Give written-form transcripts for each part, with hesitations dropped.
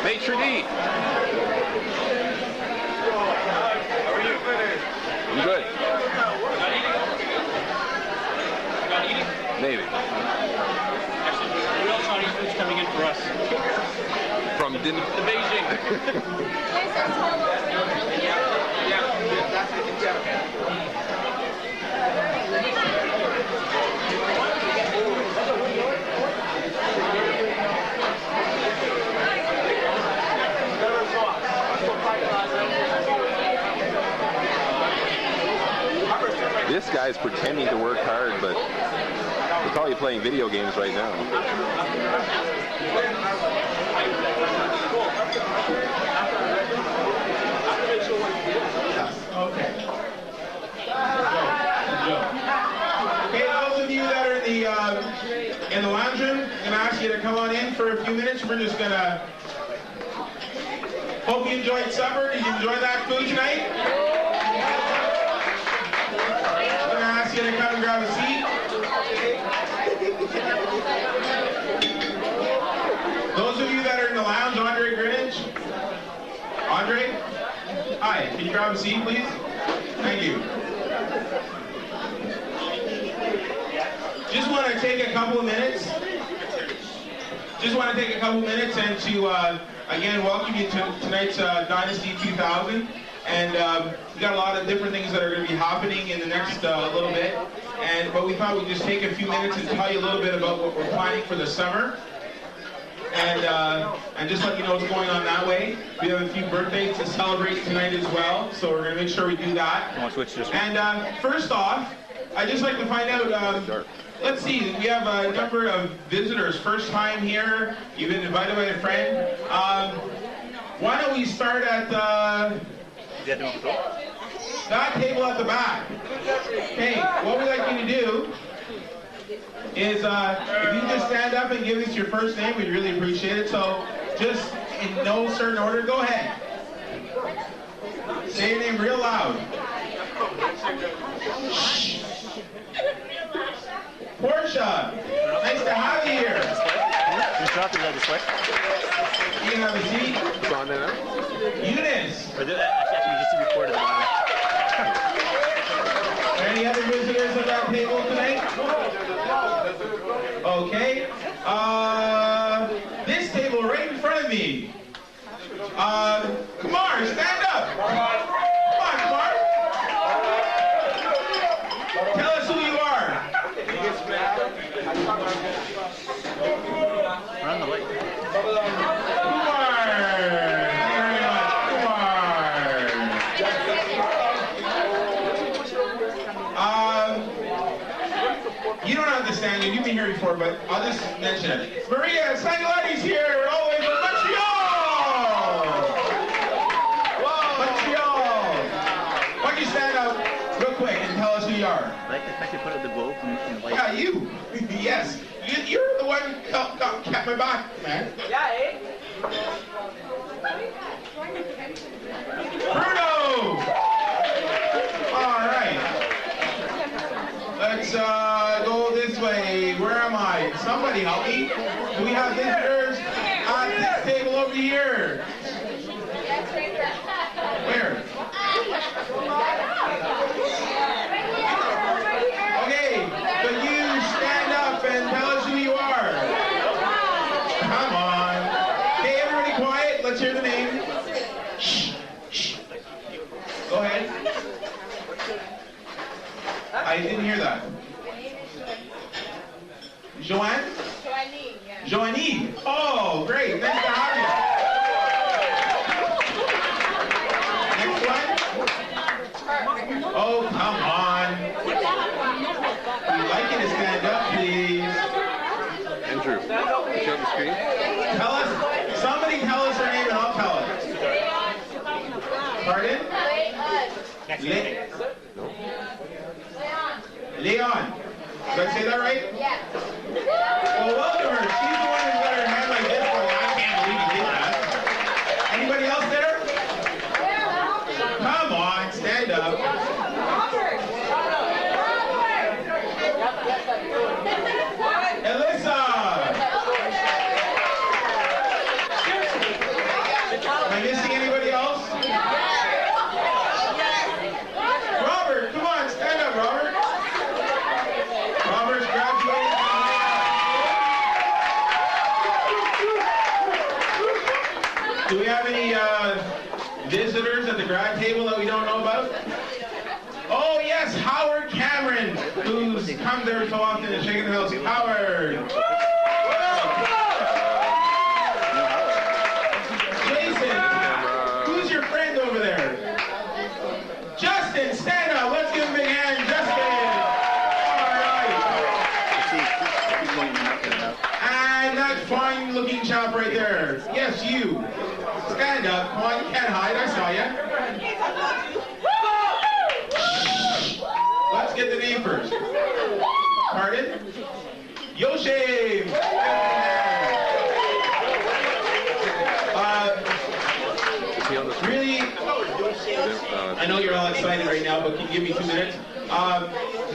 Maitre D. How are you? I'm good. Maybe. Actually, real Chinese food's coming in for us. From the Beijing. This guy's pretending to work hard, but he's probably playing video games right now. Okay. Okay, those of you that are in the lounge room, I'm gonna ask you to come on in for a few minutes. We're just gonna hope you enjoyed supper. Did you enjoy that food tonight? I'm gonna ask you to come and grab a seat. Those of you that are in the lounge, Andre Greenwich. Andre? Hi, can you grab a seat, please? Thank you. Just want to take a couple of minutes. And to, again, welcome you to tonight's Dynasty 2000. And we got a lot of different things that are going to be happening in the next little bit. But we thought we'd just take a few minutes and tell you a little bit about what we're planning for the summer. And just let you know what's going on that way. We have a few birthdays to celebrate tonight as well, so we're going to make sure we do that. I want to switch this one. And first off, I'd just like to find out, let's see, we have a number of visitors, first time here, you've been invited by a friend. Why don't we start at that table at the back. Okay, what we'd like you to do is if you just stand up and give us your first name, we'd really appreciate it. So just in no certain order, go ahead. Say your name real loud. Portia, nice to have you here. You can have a seat. Eunice. Any other visitors at that table tonight? Okay. This table right in front of me. Kumar, stand up. Come on, Kumar. Tell us who you are. Run the light. You don't have to stand here. You've been here before, but I'll just mention it. Maria Sangalotti's here, all the way from Montreal! Whoa! Montreal! Why don't you stand up real quick and tell us who you are? I like to put up the globe and light. Yeah, you. Yes. You're the one who kept my back, man. Yeah, eh? Bruno! All right. Let's go this way. Where am I? Somebody help me. Do we have visitors at this table over here? Where? Okay, so you stand up and tell us who you are. Come on. Okay, everybody quiet. Let's hear the name. Shh. Shh. Go ahead. I didn't hear that. Joanne? Joanie, yeah. Joanie. Oh, great. Nice to have you. Next one? Oh, come on. We'd like you to stand up, please. Andrew, show the screen. Tell us, somebody tell us her name and I'll tell it. Pardon? Leon. Did I say that right? Yeah. Well, welcome her. She's the one who's got her hand like this. Well, I can't believe you did that. Anybody else there? Come on, stand up. Alyssa. we have any visitors at the grad table that we don't know about? Oh yes, Howard Cameron, who's come there so often to Shaking the Hills. Howard! Jason, who's your friend over there? Justin, stand up. Let's give him a big hand. Justin! And that fine looking chap right there. Yes, you. Stand up. Come on, you can't hide. I saw you. Let's get the name first. Pardon? Yoshi! Really, I know you're all excited right now, but can you give me 2 minutes?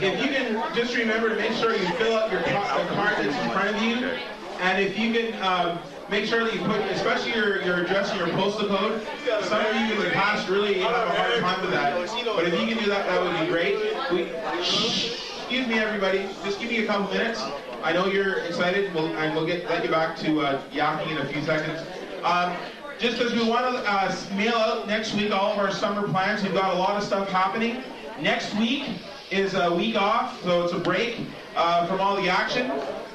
If you can just remember to make sure you fill out the card that's in front of you, and if you can make sure that you put, especially your address and your postal code. Some of you in the past really have a hard time with that, but if you can do that, that would be great. Excuse me, everybody. Just give me a couple minutes. I know you're excited, and we'll let you back to yakking in a few seconds. Just because we want to mail out next week all of our summer plans. We've got a lot of stuff happening. Next week is a week off, so it's a break from all the action.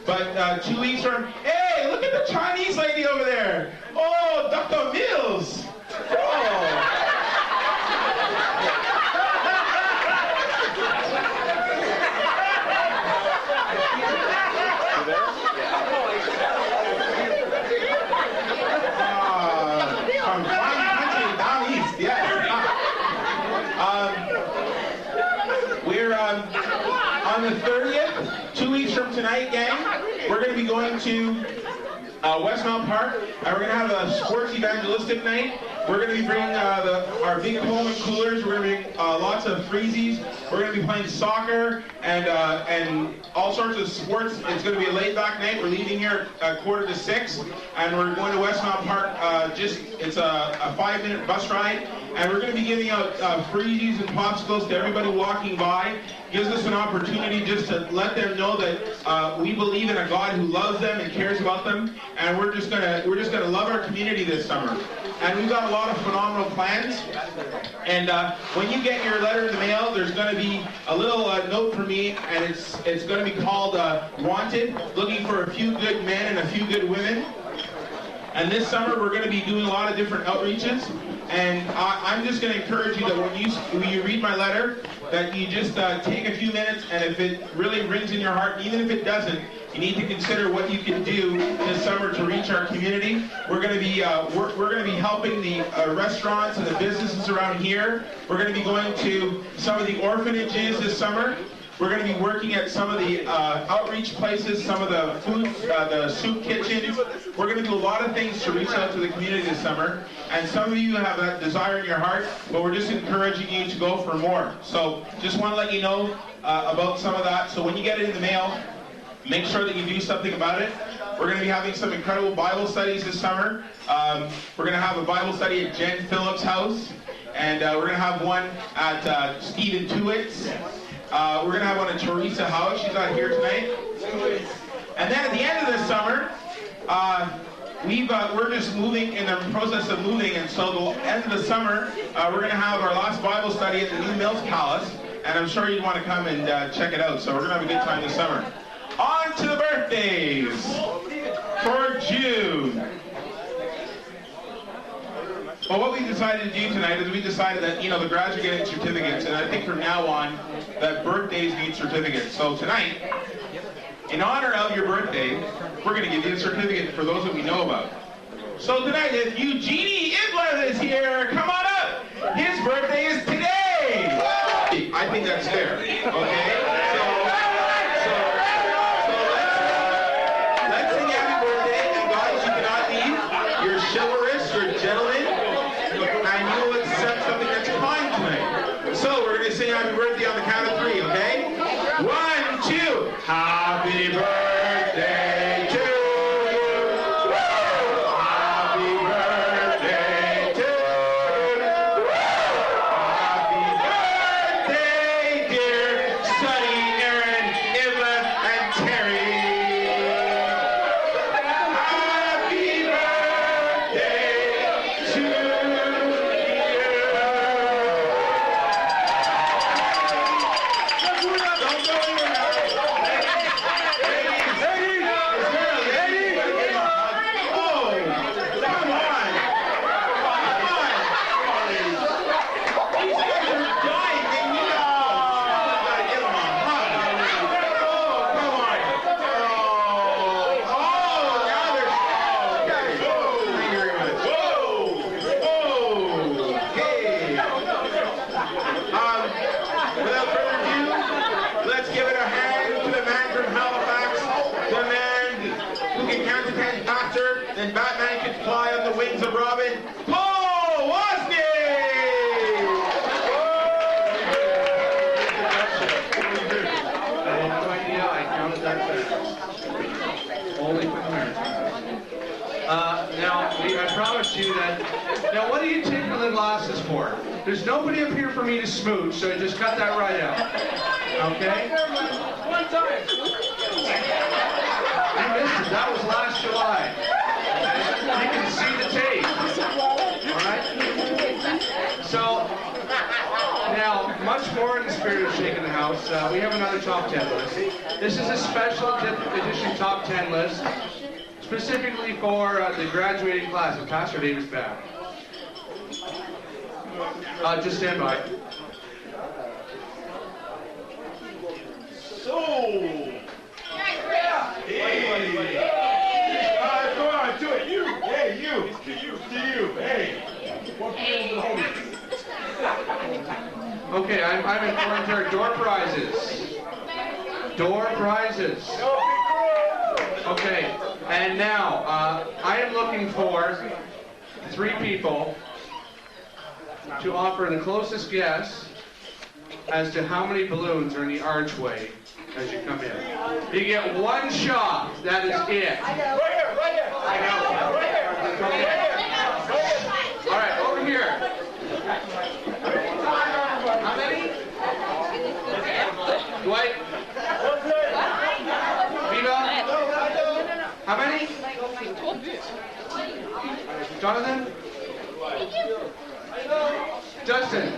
But 2 weeks from, hey, look at the Chinese lady over there. Oh, Dr. Mills. Oh. From fine country down east, yeah. We're on the 30th, 2 weeks from tonight, gang. We're going to be going to Westmount Park, and we're going to have a sports evangelistic night. We're going to be bringing our big Pullman coolers. We're going to bring lots of freezies. We're going to be playing soccer and all sorts of sports. It's going to be a laid-back night. We're leaving here at 5:45, and we're going to Westmount Park. It's a 5-minute bus ride, and we're going to be giving out freezies and popsicles to everybody walking by. Gives us an opportunity just to let them know that we believe in a God who loves them and cares about them, and we're just gonna love our community this summer. And we've got a lot of phenomenal plans. And when you get your letter in the mail, there's going to be a little note for me, and it's going to be called Wanted, looking for a few good men and a few good women. And this summer we're going to be doing a lot of different outreaches. And I'm just going to encourage you that when you read my letter, that you just take a few minutes, and if it really rings in your heart, even if it doesn't, you need to consider what you can do this summer to reach our community. We're going to be we're going to be helping the restaurants and the businesses around here. We're going to be going to some of the orphanages this summer. We're going to be working at some of the outreach places, some of the food, the soup kitchens. We're going to do a lot of things to reach out to the community this summer. And some of you have that desire in your heart, but we're just encouraging you to go for more. So just want to let you know about some of that. So when you get it in the mail, make sure that you do something about it. We're going to be having some incredible Bible studies this summer. We're going to have a Bible study at Jen Phillips' house. And we're going to have one at Stephen Tuitt's. We're going to have one at Teresa House. She's not here tonight. And then at the end of this summer, we're just moving, in the process of moving, and so the end of the summer, we're going to have our last Bible study at the New Mills Palace, and I'm sure you'd want to come and check it out. So we're going to have a good time this summer. On to the birthdays for June. Well, what we decided to do tonight is we decided that, the grads are getting certificates, and I think from now on that birthdays need certificates. So tonight, in honor of your birthday, we're going to give you a certificate for those that we know about. So tonight, if Eugenie Ibler is here, come on up. His birthday is today. I think that's fair. Okay. So let's sing happy birthday. And guys, you cannot leave. You're chivalrous. You're gentlemen. And you will accept something that's kind tonight. So we're going to sing happy birthday on the count of 3, okay? 1, 2. Happy birthday to you. Happy birthday to you. Happy birthday, dear Sonny, Aaron, Ibla, and Terry. Happy birthday Now, what are you taking the glasses for? There's nobody up here for me to smooch, so just cut that right out. Okay? One time. You missed it. That was last July. You can see the tape. All right? So, now, much more in the spirit of shaking the house, we have another top 10 list. This is a special edition top 10 list, specifically for the graduating class. And Pastor David's back. Just stand by. So. Hey. Go on, do it. You. Hey, you. It's to you. To you. Hey. Okay, I'm informed there are door prizes. Door prizes. Okay, and now I am looking for 3 people to offer the closest guess as to how many balloons are in the archway as you come in. You get 1 shot. That is it. Right here. I know. Okay. All right, over here. How many? Dwight? Viva? How many? Jonathan? Justin?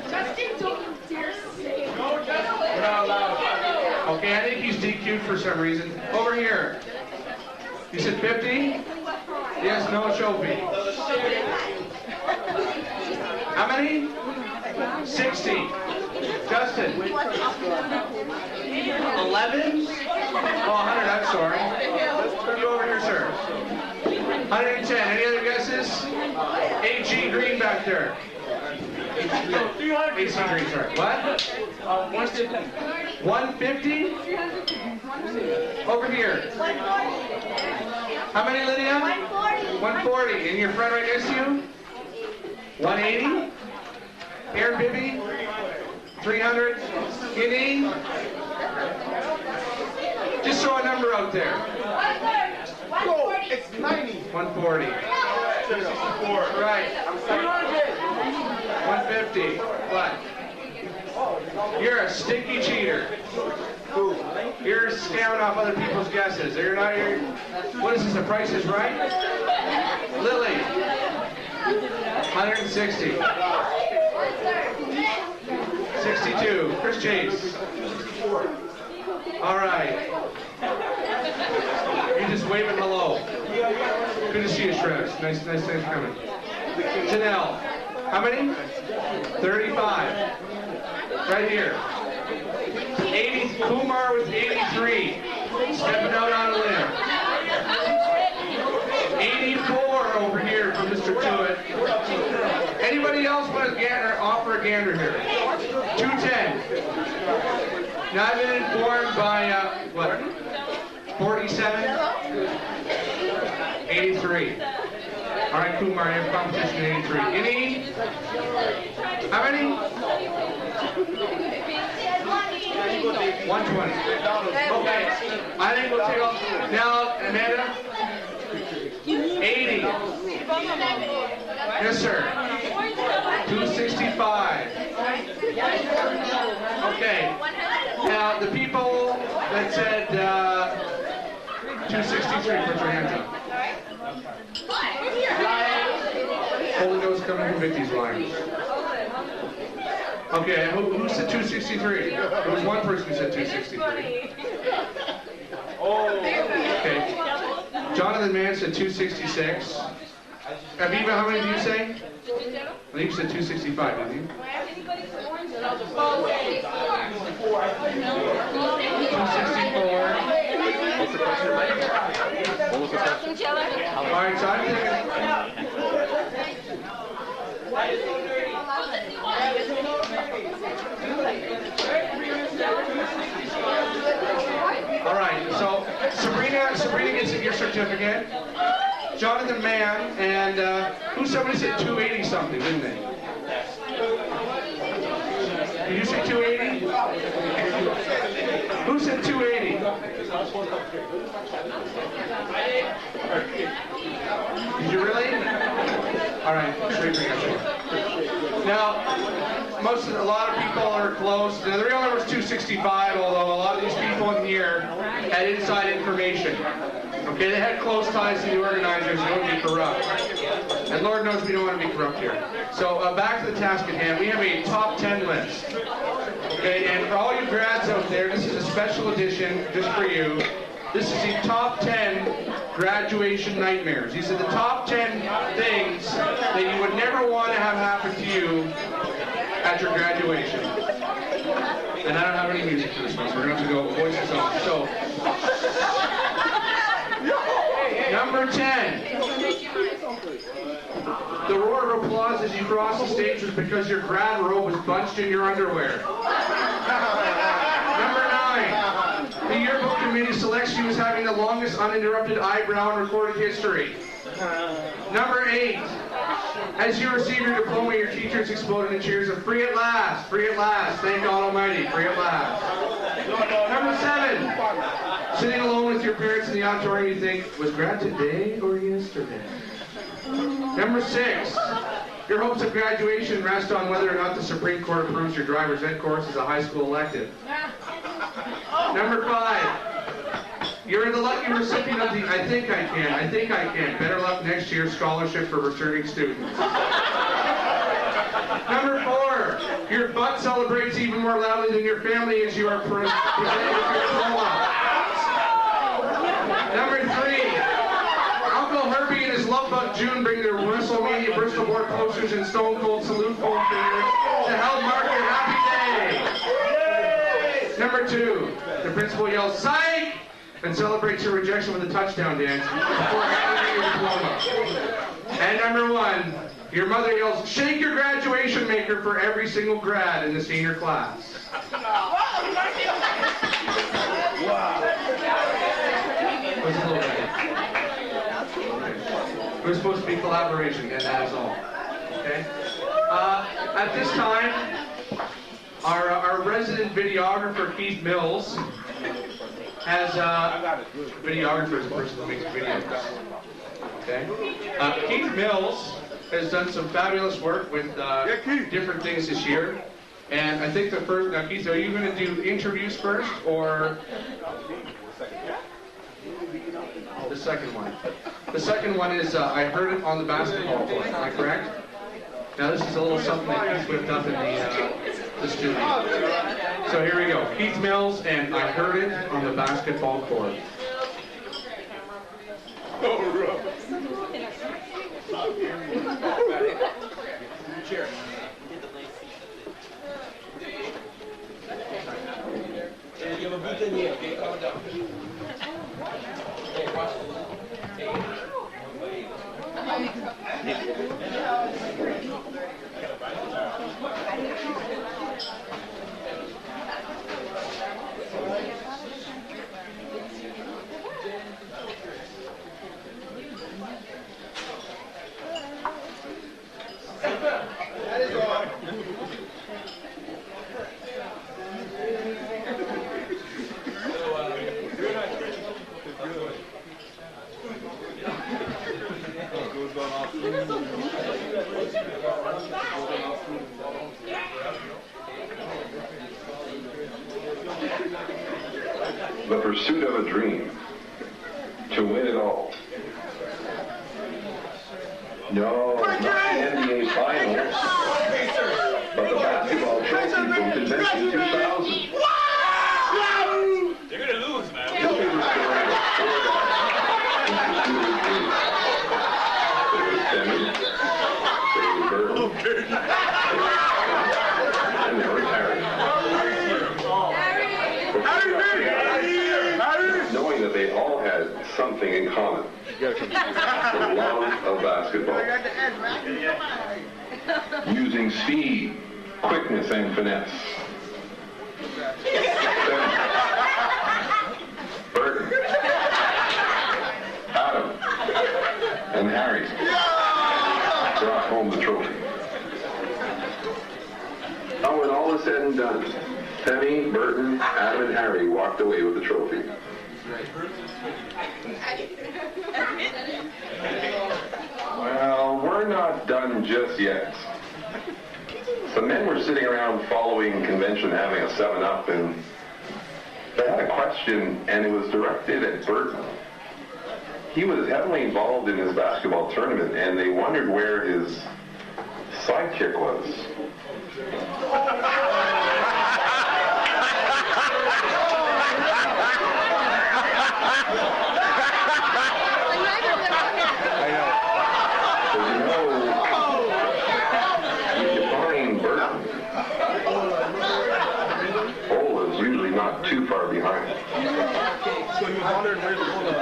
We're not allowed. Okay, I think he's DQ'd for some reason. Over here. You said 50? Yes, no trophy. How many? 60. Justin? 11? Oh, 100, I'm sorry. You over here, sir. 110. Any other guesses? AG Green back there. AC Green, sorry. What? 150? Over here. How many, Lydia? 140. And your friend right next to you? 180? Aaron Bibby? 300? Guinea? Just throw a number out there. Go. It's 90. 140. 64. Right. 150. What? You're a stinky cheater. You're scamming off other people's guesses. You're not here. What is this? The Price is Right? Lily. 160. 62. Chris Chase. All right. You're just waving hello. Good to see you, Shreds. Nice coming. Janelle. How many? 35. Right here. 80. Kumar with 83. Stepping out on a limb. 84 over here from Mr. Tuitt. Anybody else want to gander, offer a gander here? 210. Now I've been informed by, what? 47? 83. All right, Kumar, you have competition 83. Any? How many? 120. Okay. I think we'll take off. Now, Amanda? 80. Yes, sir. 265. Okay. Now, the people that said 263, put your hands up. Holy Ghost coming from Vicky's line. Okay, who said 263? There was one person who said 263. Okay. Jonathan Mann said 266. Aviva, how many did you say? I think you said 265, didn't you? 264. What's the question, Mike? What was the question? All right, so I'm thinking. All right, so Sabrina gets your certificate. Jonathan Mann and somebody said 280 something, didn't they? Did you say 280? Who said 280? Did you really? All right, straight bring it. Now, a lot of people are close. Now, the real number is 265, although a lot of these people in here had inside information. Okay, they had close ties to the organizers. They don't be corrupt. And Lord knows we don't want to be corrupt here. So back to the task at hand. We have a top 10 list. Okay, and for all you grads out there, this is a special edition just for you. This is the top 10 graduation nightmares. These are the top 10 things that you would never want to have happen to you at your graduation. And I don't have any music for this one, so we're going to have to go voices on. So, number 10. The roar of applause as you cross the stage was because your grad robe was bunched in your underwear. Number 9. The yearbook committee selects you as having the longest uninterrupted eyebrow in recorded history. Number 8. As you receive your diploma, your teachers exploded in cheers of free at last, thank God Almighty, free at last. Number 7. Sitting alone with your parents in the auditorium, you think, was grad today or yesterday? Number 6. Your hopes of graduation rest on whether or not the Supreme Court approves your driver's ed course as a high school elective. Number 5. You're the lucky recipient of the I think I can, better luck next year scholarship for returning students. Number 4. Your butt celebrates even more loudly than your family as you are presented with your diploma. Number 3. Uncle Herbie and his love bug June bring their WrestleMania Bristol board posters and Stone Cold salute foam fingers to help mark your happy day. Number 2. The principal yells, "Psych!" and celebrates your rejection with a touchdown dance before handing you your diploma. And number 1. Your mother yells, "Shake your graduation maker" for every single grad in the senior class. Wow. It was a little bit. It was supposed to be collaboration, and that is all. Okay? At this time, our resident videographer, Keith Mills, has videographer is a person who makes videos. Okay? Keith Mills has done some fabulous work with different things this year. And I think the first, now Keith, are you going to do interviews first, or the second one? The second one is, I heard it on the basketball court, am I correct? Now this is a little something that Keith whipped up in the studio. So here we go, Keith Mills and I Heard It on the Basketball Court. Cheers. You have a boot in here, okay? Calm down. Hey, watch that is all. The pursuit of a dream, to win it all. No, not the NBA Finals, but the basketball trophy from Convention 2000. They're going to lose, man. He'll be restoring the and there was Harry. Knowing that they all had something in common. The love of basketball. Using speed, quickness, and finesse. Burton, Adam, and Harry brought home the trophy. Now, when all is said and done, Penny, Burton, Adam, and Harry walked away with the trophy. Well, we're not done just yet. Some men were sitting around following convention having a 7-Up, and they had a question, and it was directed at Burton. He was heavily involved in his basketball tournament, and they wondered where his sidekick was. Not too far behind. So he was wondering where's the hold up.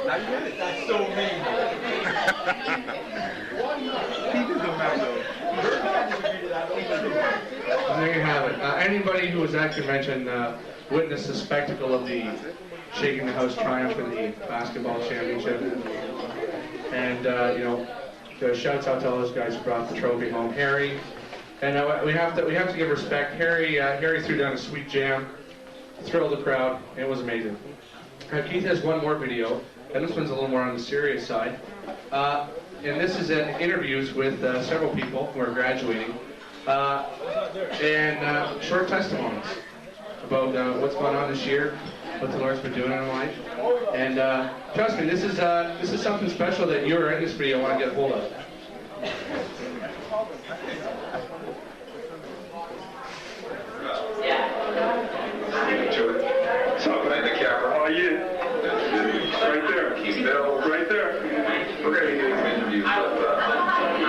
Now you get it. That's so mean. He doesn't matter. And there you have it. Anybody who was at convention witnessed the spectacle of the Shaking the House triumph in the basketball championship. And, you know, shouts out to all those guys who brought the trophy home. Harry, and we have to give respect. Harry threw down a sweet jam, thrilled the crowd. It was amazing. Keith has one more video, and this one's a little more on the serious side. And this is interviews with several people who are graduating, and short testimonies about what's going on this year, what the Lord's been doing in life. And trust me, this is something special that you're in this video want to get a hold of. Talking at the camera. Oh, yeah. Right there. Keith Bell. Right there. We're going to be doing some interviews with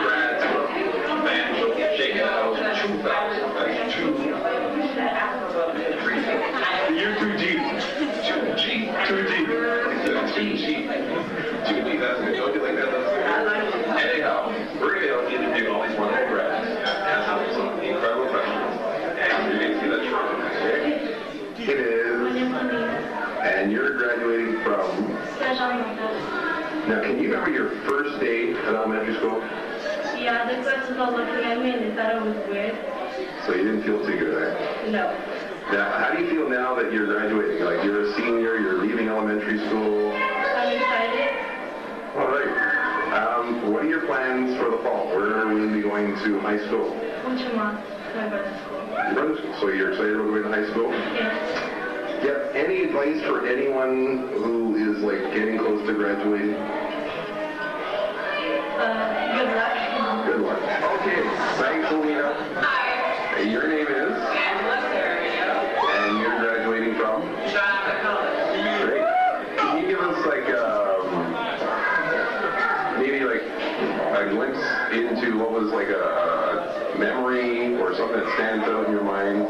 grads from Banquet, Shaking the House, 2000. That's 2. The year 2G. 2G. 2G. 2G. 2G. That's good. Don't you like that? Anyhow, we're going to interview all these wonderful grads. Ask them some incredible questions. And you're going to see that shortly. It is. And you're graduating from? Now, can you remember your first day at elementary school? Yeah, the class was all looking at me and they thought it was weird. So you didn't feel too good, right? No. Now, how do you feel now that you're graduating? Like, you're a senior, you're leaving elementary school. I'm excited. All right. What are your plans for the fall? Where will you be going to high school? Uchima, my brother's school. Your brother's school. So you're excited about going to high school? Yes. Do you have any advice for anyone who is, like, getting close to graduating? Good luck. Good luck. Okay. Thanks, Alina. Hi. Your name is? Angela Serio. And you're graduating from? John College. Great. Can you give us, like, maybe, like, a glimpse into what was, like, a memory or something that stands out in your mind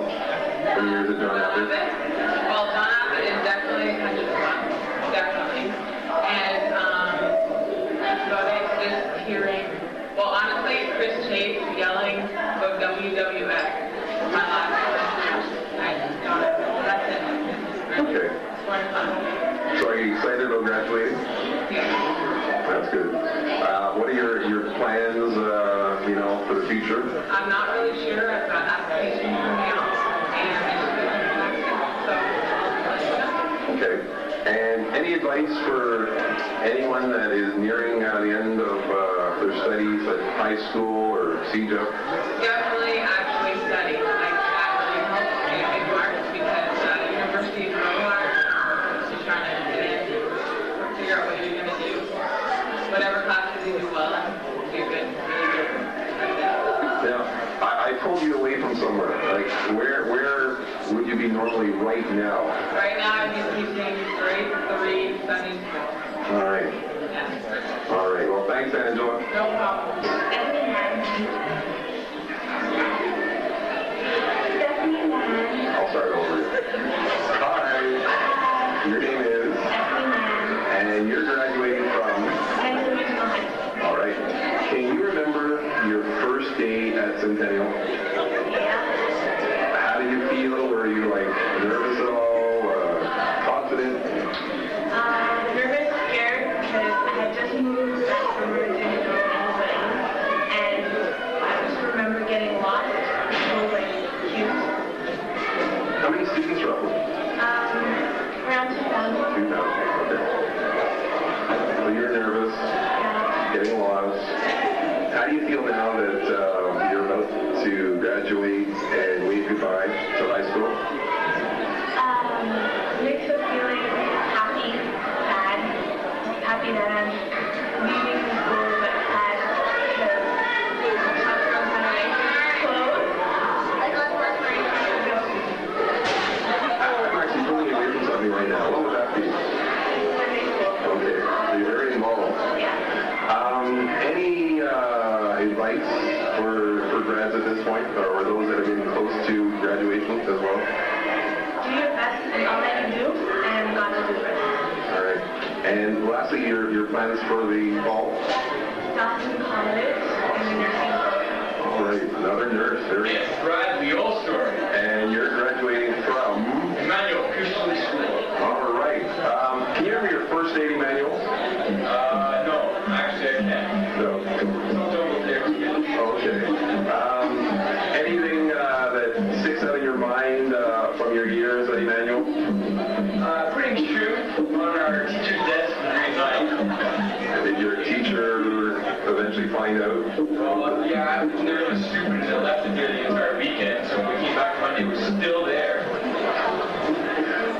from years at John Abbott? Well, John Abbott is definitely 100%. Definitely. And that's about it. Just hearing, well, honestly, Chris Chase yelling about WWF. My last John Abbott. That's it. Okay. More fun. So are you excited about graduating? Yeah. That's good. What are your plans, you know, for the future? I'm not really sure. I've got applications coming out. Okay. And any advice for anyone that is nearing the end of their studies at high school or CJUP? Definitely actually study. Like, actually help me in marks because university is really hard. Just trying to get in, figure out what you're going to do. Whatever classes you do well in, do good, really good. That's it. Now, I pulled you away from somewhere. Like, where would you be normally right now? Right now, I'm just teaching grade 3 Sunday school. All right. Yeah. All right. Well, thanks, Angela. No problem. I'll start over. Hi. Your name is? And you're graduating from? All right. Can you remember your first day at Centennial? How did you feel? Were you, like, nervous at all? Confident? Nervous, scared, because I had just moved back from Virginia and I just remember getting lost. How do you feel now that you're about to graduate and wave goodbye to high school? Mix of feelings, happy, sad, happy that I'm leaving school, but sad because I'm kind of close. I'm actually pulling away from something right now. What would that be? Okay, so you're very involved. Any advice for grads at this point, or those that are getting close to graduation as well? Do your best in all that you do, and God will do the rest. All right. And lastly, your plans for the fall? Dawson College and nursing program. All right, another nurse. There. Yes, Brad, the all-star. And you're graduating from? Emmanuel Christian School. All right. Can you remember your first day, Emmanuel? No, actually I can't. No. Okay. Anything that sticks out in your mind from your years at Emmanuel? Pretty true. On our teacher's desk in grade 9. Did your teacher eventually find out? Well, yeah, there was stupid that left it there the entire weekend, so when we came back Monday, it was still there.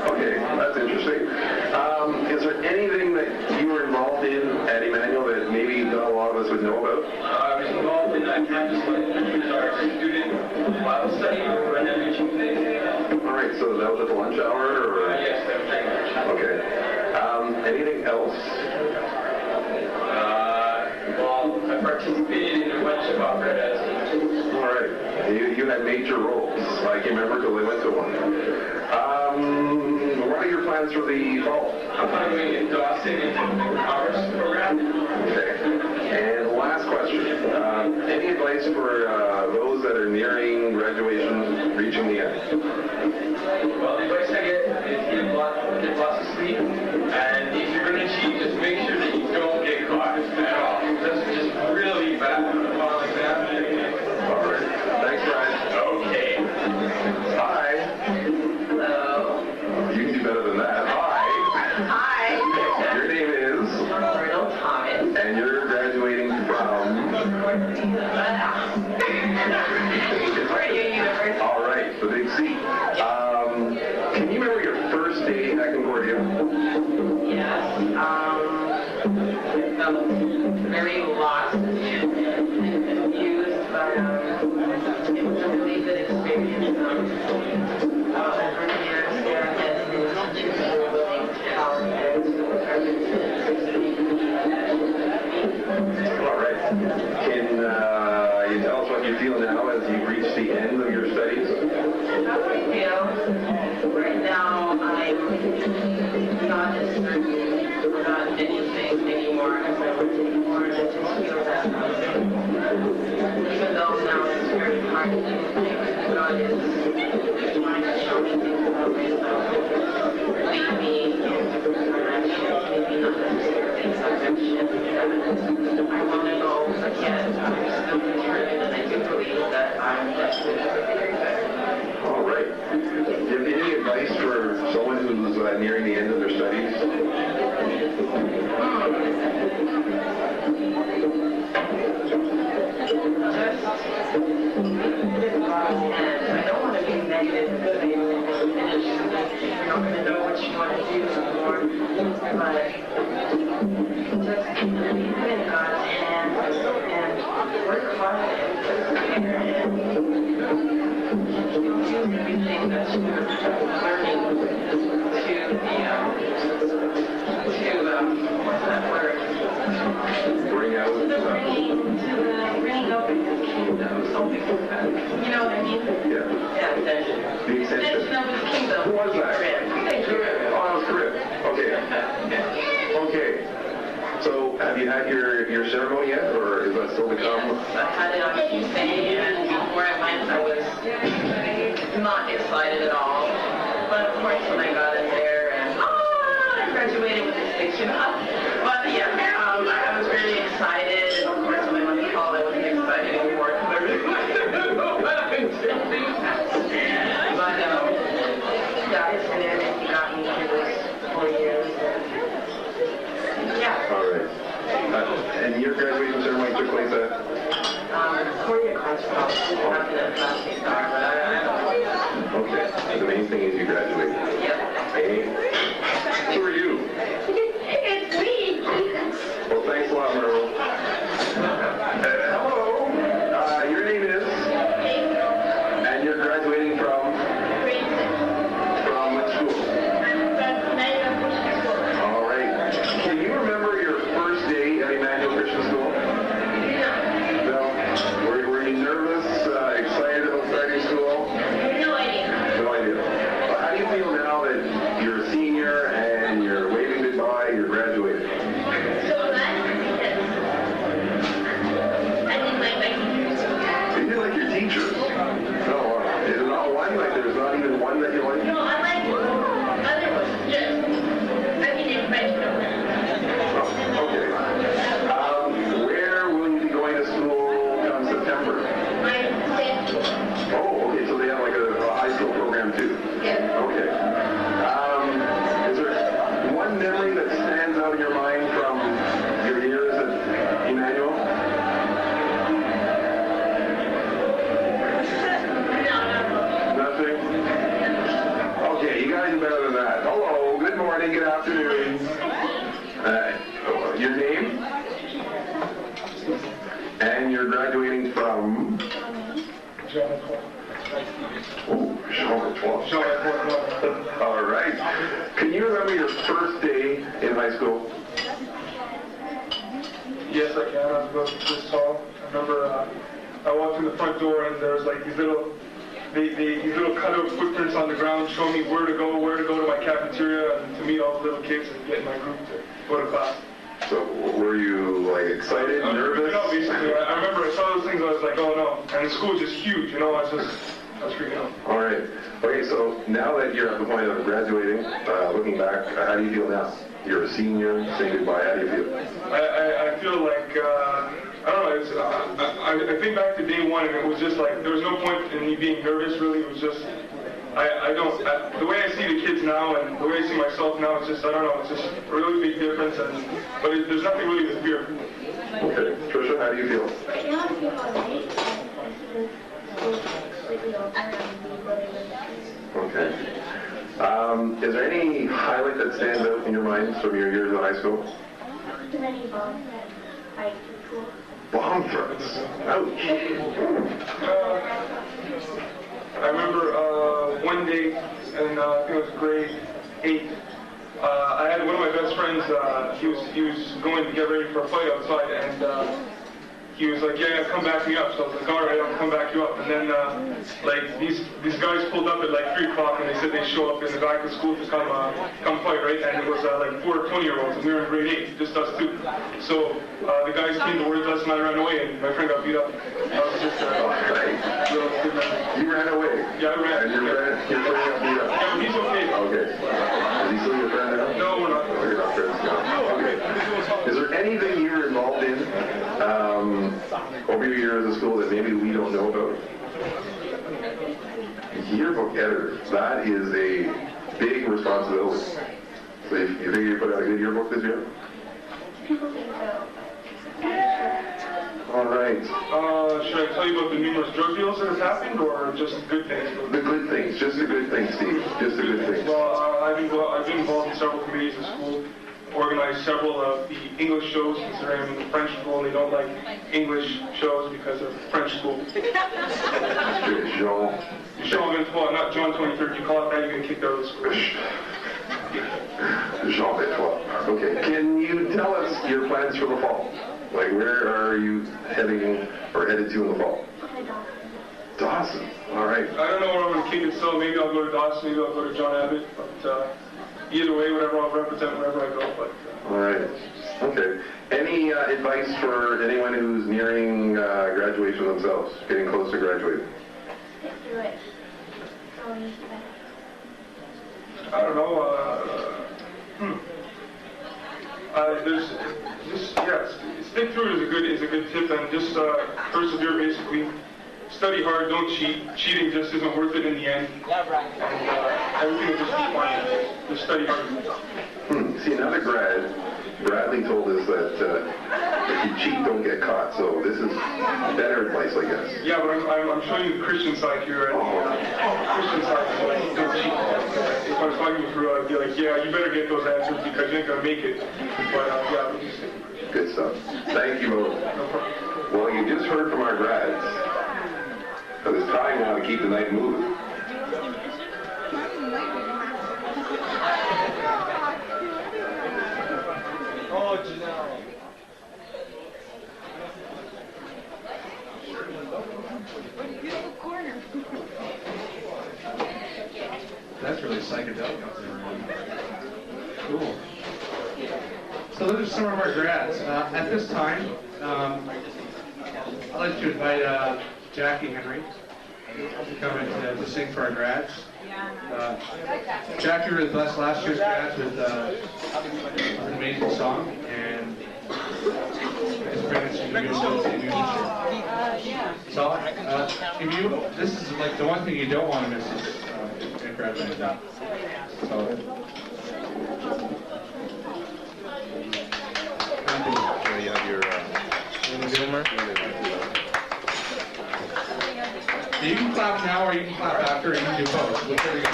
Okay, that's interesting. Is there anything that you were involved in at Emmanuel that maybe not a lot of us would know about? I was involved in campus life, which was our student Bible study run every Tuesday. All right, so that was at the lunch hour, or? Yes, that was pretty much. Okay. Anything else? Well, I participated in a bunch of operettas. All right. You had major roles. I can remember because I went to one. What are your plans for the fall? I'm going in Dawson into the commerce program. Okay. And last question. Any advice for those that are nearing graduation, reaching the end? Well, the advice I get is get lots of sleep, and if you're going to cheat, just make sure that you don't get caught at all. That's just really bad on the final exam. All right. Thanks, Brian. Okay. Hi. Hello. You can do better than that. Hi. Hi. Your name is? Riddle Thomas. And you're graduating from? Concordia University. All right, the big C. Can you remember your first day at Concordia? Yes. Felt very lost and confused, but it was a really good experience. All right. Can you tell us what you feel now as you reach the end of your studies? How do I feel? Right now, I'm not as certain about anything anymore as I was anymore, and I just feel that even though now it's very hard to do things, God is trying to show me things about myself, lead me in different directions, maybe not necessarily directions that I want to go, but yet I'm still determined, and I do believe that I'm destined for very good. All right. Do you have any advice for someone who's nearing the end of their studies? And I don't want to be negative and say you're finished, you're not going to know what you want to do anymore, but just leave it in God's hands and work hard and persevere and use everything that you're learning what's that word? Bring out Bringing up in his kingdom, something like that. You know what I mean? Yeah. Yeah, the The extension. extension of his kingdom. Who was that? Thank you. Oh, that's correct. Okay. Okay. So, have you had your ceremony yet, or is that still to come? Yes, I had it on Tuesday, and before I went, I was not excited at all. But of course, when I got in there, and I graduated with distinction. But yeah, I was really excited. And of course, when I went to college, I wasn't excited anymore because I really wanted to know what I'm doing. But God is good, and He got me through this 4 years. Yeah. All right. And your graduation ceremony took place at? Your name? And you're graduating from? Oh, Jean-Bertrand. All right. Can you remember your first day in high school? Yes, I can. I was about this tall. I remember I walked in the front door and there was like these little cutout footprints on the ground showing me where to go to my cafeteria and to meet all the little kids and get in my group to go to class. So were you like excited, nervous? No, basically. I remember I saw those things and I was like, oh no. And the school was just huge, you know. I was freaking out. All right. Okay, so now that you're at the point of graduating, looking back, how do you feel now? You're a senior, saying goodbye. How do you feel? I feel like, I don't know, I think back to day one and it was just like, there was no point in me being nervous really. It was just, the way I see the kids now and the way I see myself now, it's just, I don't know, it's just a really big difference. But there's nothing really to fear. Okay. Trisha, how do you feel? I don't feel alright because school completely over and Okay. Is there any highlight that stands out in your mind from your years in high school? too many bombs that fight school. Bomb threats. Ouch. I remember one day in I think it was grade 8. I had one of my best friends. He was going to get ready for a fight outside, and he was like, "Yeah, come back me up." So I was like, "All right, I'll come back you up." And then like these guys pulled up at like 3 o'clock, and they said they'd show up in the back of school to come fight, right? And it was like 4 20-year-olds, and we were in grade 8, just us two. So the guys came towards us, and I ran away, and my friend got beat up. That was just You ran away? Yeah, I ran. And your friend got beat up? Yeah, but he's okay. Okay. Is he still your friend now? No, we're not. Oh, you're not friends now. Okay. Is there anything you were involved in over your years of school that maybe we don't know about? Yearbook editor. That is a big responsibility. So you think you put out a good yearbook this year? People think so. All right. Should I tell you about the numerous drug deals that have happened, or just good things? The good things. Just the good things, Steve. Just the good things. Well, I've been involved in several committees in school, organized several of the English shows, considering I'm in the French school, and they don't like English shows because of French school. Jean 23, not John 23rd. You call it that, you get kicked out of the school. Jean 23. Okay. Can you tell us your plans for the fall? Like, where are you headed to in the fall? Dawson. All right. I don't know where I'm going to kick it, so maybe I'll go to Dawson, maybe I'll go to John Abbott, but either way, whatever, I'll represent wherever I go. But all right. Okay. Any advice for anyone who's nearing graduation themselves, getting close to graduating? Stick through it. So easy. I don't know. Stick through it is a good tip, and just persevere. Basically, study hard. Don't cheat. Cheating just isn't worth it in the end. And everything will just be fine. Just study hard. See, another grad, Bradley told us that if you cheat, don't get caught. So this is better advice, I guess. Yeah, but I'm showing you the Christian side here. Christian side, so like, don't cheat. If I was talking you through, I'd be like, yeah, you better get those answers because you ain't gonna make it. But yeah, we'll just. Good stuff. Thank you both. Well, you just heard from our grads. So it's time now to keep the night moving. Oh, Janelle. That's really psychedelic out there. Cool. So those are some of our grads. At this time, I'd like to invite Jackie Henry to come and to sing for our grads. Jackie really blessed last year's grads with an amazing song, and just bring us some new skills and new teacher. So, if you, this is like the one thing you don't want to miss is in graduation. So. You have your Zoomer? You can clap now, or you can clap after, or you can do both. Whichever you go.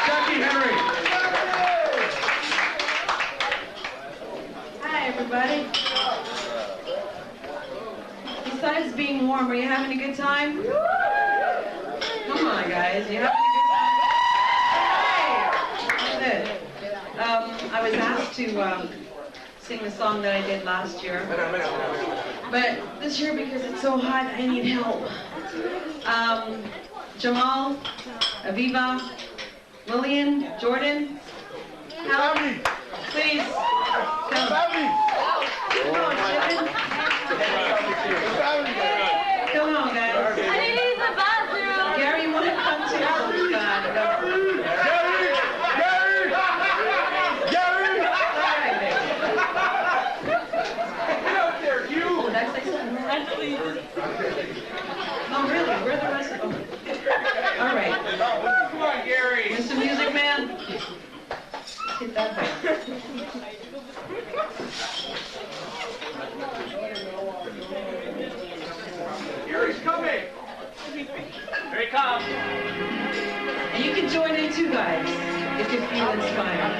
Jackie Henry. perform. Are you having a good time? Come on, guys. You having a good time? Hey! That's it. I was asked to sing the song that I did last year. But this year, because it's so hot, I need help. Jamal, Aviva, Lillian, Jordan, Helen, please come. Come on, Jordan. Come on, guys. I need to use the bathroom. Gary, you want to come too? Oh, really? Where are the rest of them? All right. Come on, Gary. Mr. Music Man. Hit that back. Gary's coming. Here he comes. And you can join in too, guys, if you feel inspired.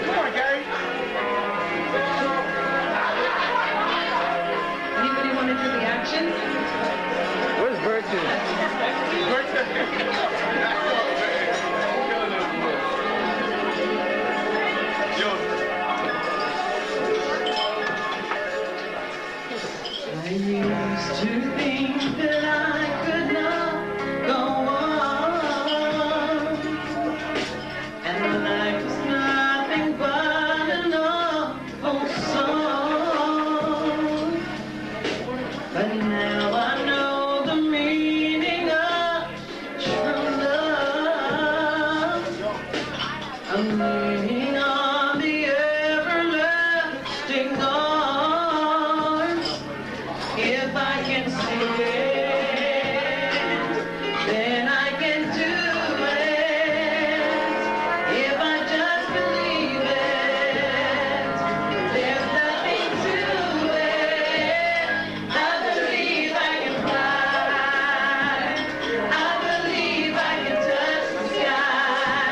Come on, Gary. Anybody want to do the action? Where's Bertie? I used to think that I could not go on, and the life was nothing but an awful song. But now I know the meaning of true love. I'm leaning on the everlasting arms. If I can see it, then I can do it. If I just believe it, there's nothing to it. I believe I can fly. I believe I can touch the sky.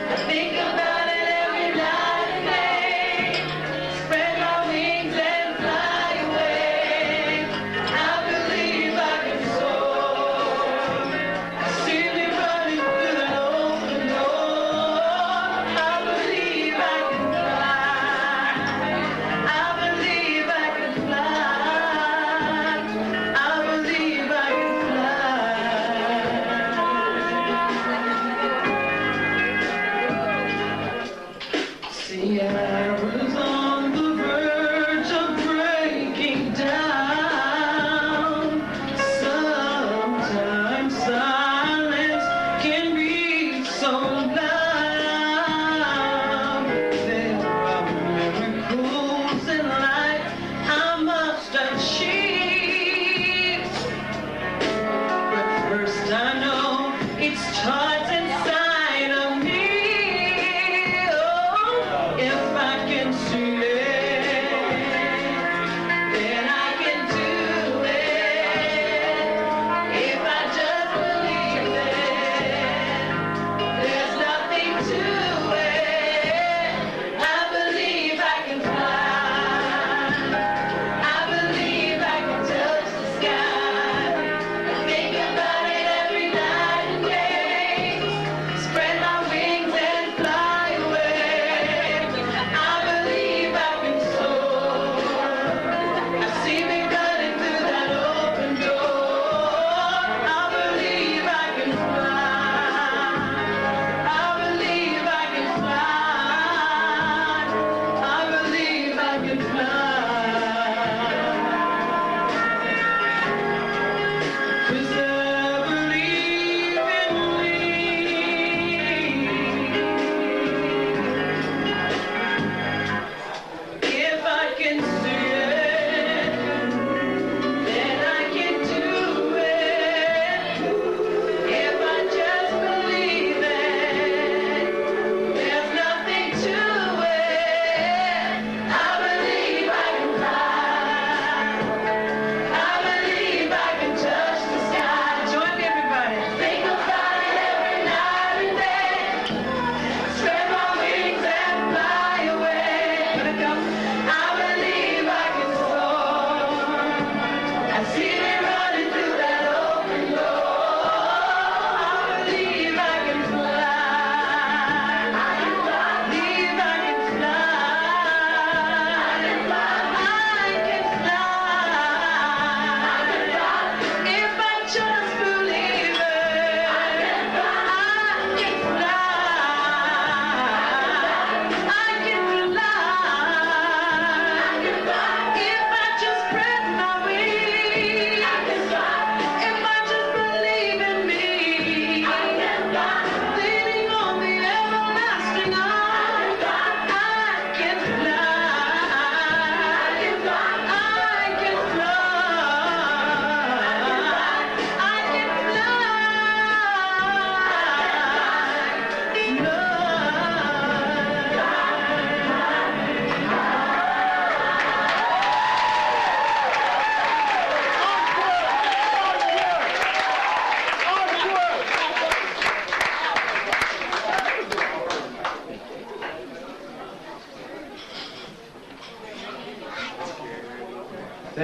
I think about it every night and day. Spread my wings and fly away. I believe I can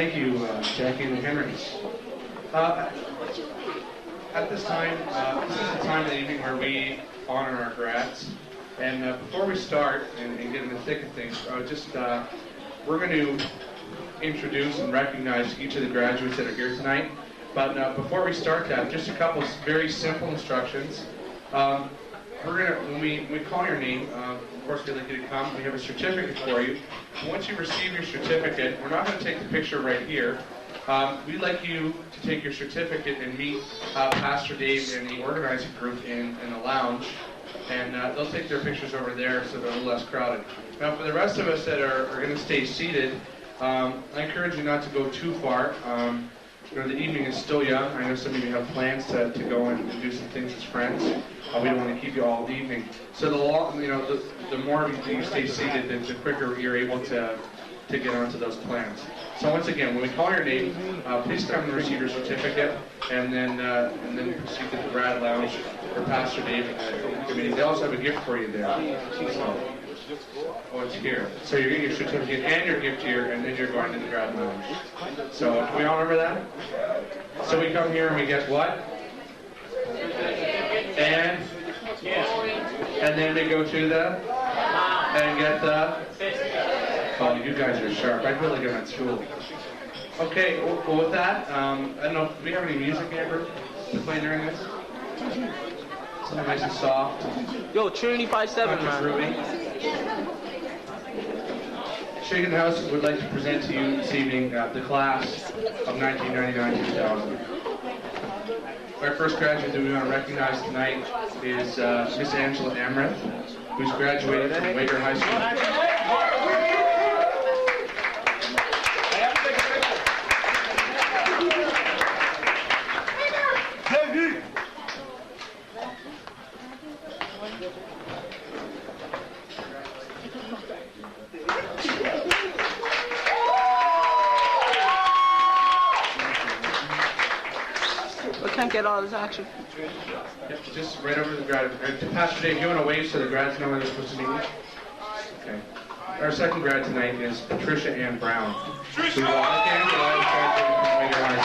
Thank you, Jackie and the Henrys. At this time, this is the time of the evening where we honor our grads. And before we start and get in the thick of things, we're going to introduce and recognize each of the graduates that are here tonight. But before we start that, just a couple very simple instructions. When we call your name, of course we'd like you to come. We have a certificate for you. Once you receive your certificate, we're not going to take the picture right here. We'd like you to take your certificate and meet Pastor Dave and the organizing group in the lounge. And they'll take their pictures over there so they're a little less crowded. Now for the rest of us that are going to stay seated, I encourage you not to go too far. The evening is still young. I know some of you have plans to go and do some things as friends. We don't want to keep you all evening. So the more you stay seated, the quicker you're able to get onto those plans. So once again, when we call your name, please come and receive your certificate, and then proceed to the grad lounge for Pastor Dave and the committee. They also have a gift for you there. Oh, it's here. So you're getting your certificate and your gift here, and then you're going to the grad lounge. So can we all remember that? So we come here and we get what? And then we go to the and get the. Oh, you guys are sharp. I feel like I'm at school. Okay, well with that, I don't know, do we have any music, Amber, to play during this? Something nice and soft. Yo, Trinity 5-7, man. Ruby. Shaken House would like to present to you this evening the class of 1999-2000. Our first graduate that we want to recognize tonight is Miss Angela Amrith, who's graduated from Wager High School. Can't get all this action. Yep, just right over to the grad. Pastor Dave, you want to wave so the grads know where they're supposed to meet? Okay. Our second grad tonight is Patricia Ann Brown. Who graduated from Wager High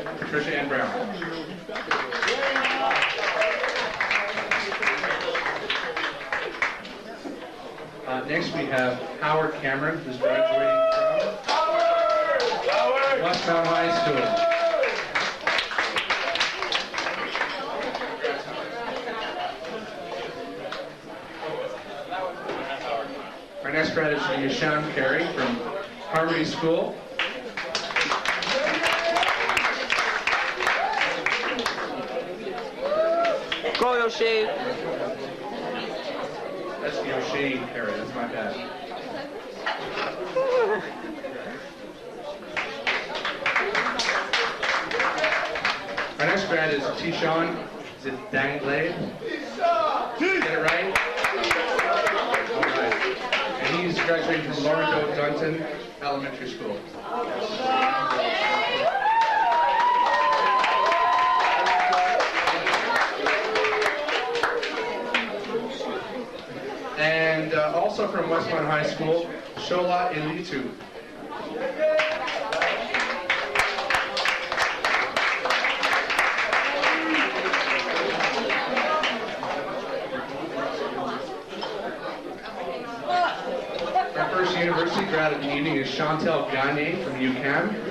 School. Patricia Ann Brown. Next we have Howard Cameron, who's graduating from Westmount High School. Our next grad is Yashan Carey from Harmony School. Go, Yoshi. That's Yoshi Carey, that's my bad. Our next grad is Tishon, is it Danglade? Get it right? All right. And he's graduating from Lawrence Dunton Elementary School. And also from Westmount High School, Shola Elitu. Our first university grad of the evening is Chantel Gagne from UCAM.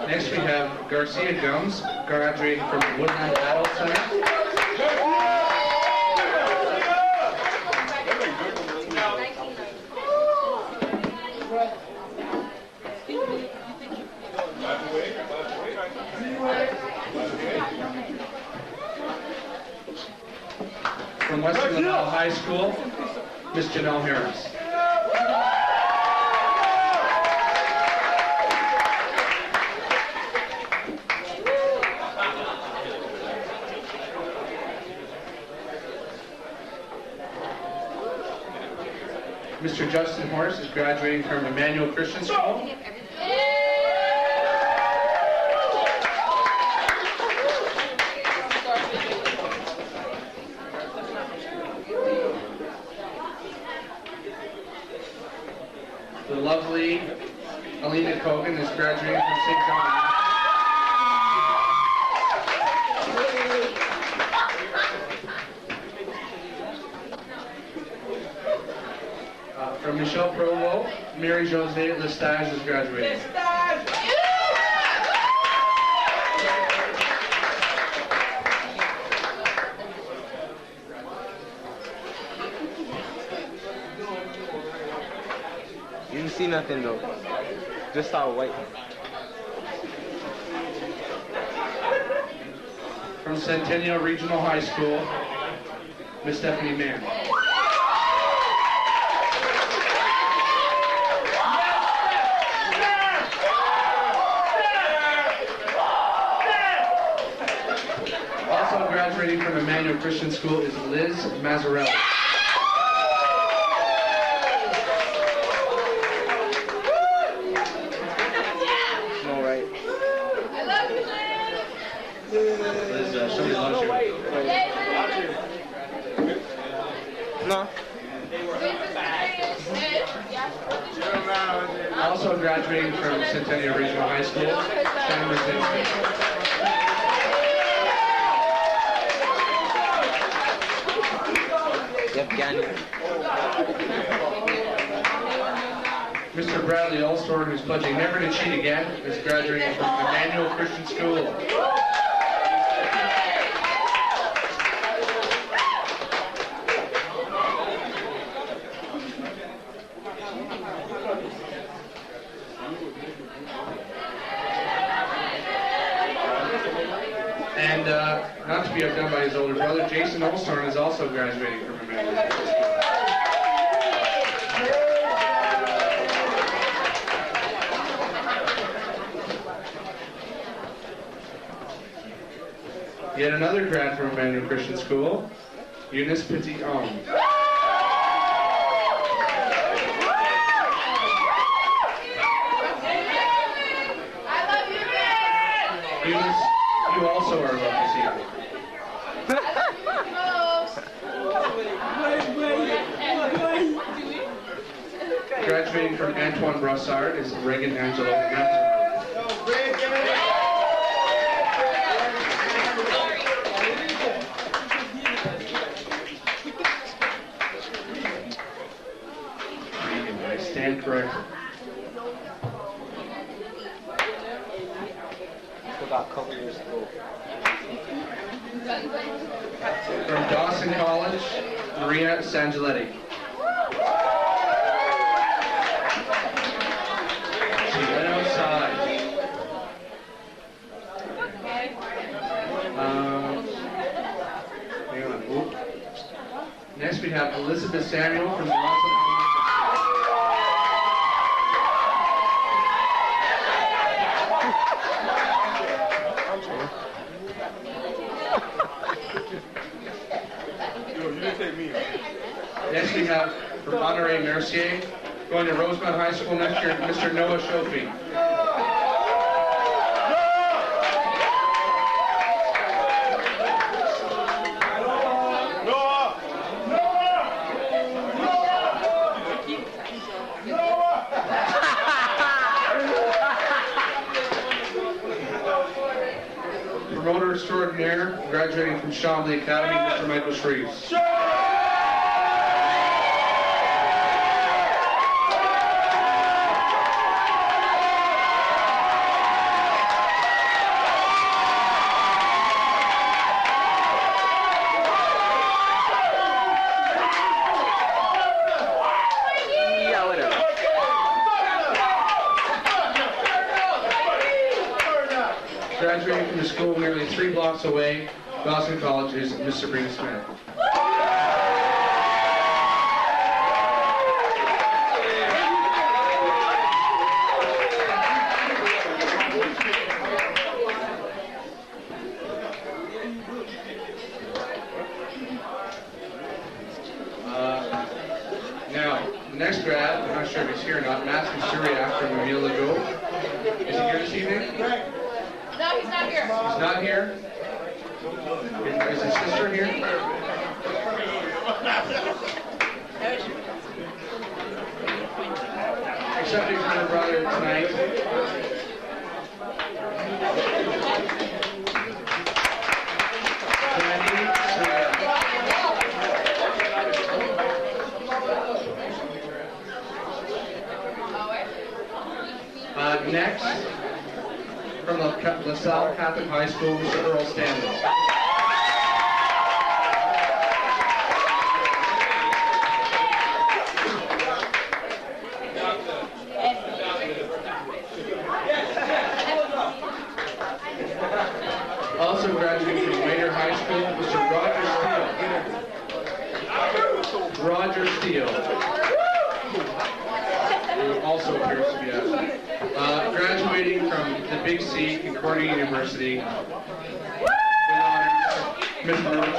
Next we have Garcia Gums, graduating from Woodland Adult Center. From Western Laval High School, Miss Janelle Harris. Mr. Justin Horst is graduating from Emmanuel Christian School. The lovely Alina Kogan is graduating from St. John's. From Michelle Provo, Mary Jose Lestage is graduating. You didn't see nothing though. Just saw white. From Centennial Regional High School, Miss Stephanie Mann. Also graduating from Emmanuel Christian School is Liz Mazzarelli. Somebody loves you. No. Also graduating from Centennial Regional High School, Shannon Brzezinski. Yep, Ganya. Mr. Bradley Ulstor, who's pledging never to cheat again, is graduating from Emmanuel Christian School. And not to be outdone by his older brother, Jason Olstorn is also graduating from Emmanuel Christian School. Yet another grad from Banquet Christian School, Eunice Petit-Homme. Eunice, you also are loved this evening. Graduating from Antoine Brossard is Reagan Angelo Manson. I stand corrected. About a couple years ago. From Dawson College, Maria Sangeletti. She went outside. Hang on. Oop. Next we have Elizabeth Samuel from Dawson. Next we have from Monterey Mercier, going to Rosemount High School next year, Mr. Noah Shofi. Promoter extraordinaire, graduating from Chambly Academy, Mr. Michael Shreves. Graduating from the school nearly 3 blocks away, Dawson College, is Miss Sabrina Smith. Now, the next grad, I'm not sure if he's here or not, Matthew Suriak from a meal ago. Is he here this evening? No, he's not here. He's not here? Is his sister here? Accepting from her brother tonight. Next, from LaSalle Catholic High School, Mr. Earl Stanley. Also graduating from Waiter High School, Mr. Roger Steele. Who also appears to be absent. Graduating from the Big C, Concordia University, with honors, Ms. Merton.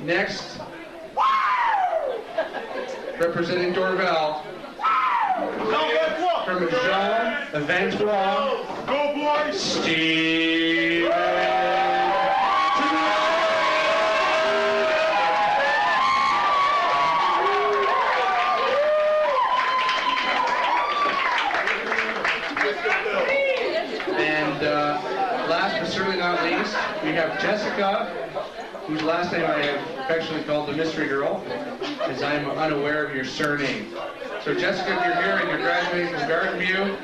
Next, representing Dorval, from Jean Eventual, Go boys! Steve. And last but certainly not least, we have Jessica, whose last name I have affectionately called the Mystery Girl, as I am unaware of your surname. So Jessica, if you're here and you're graduating from Garden View,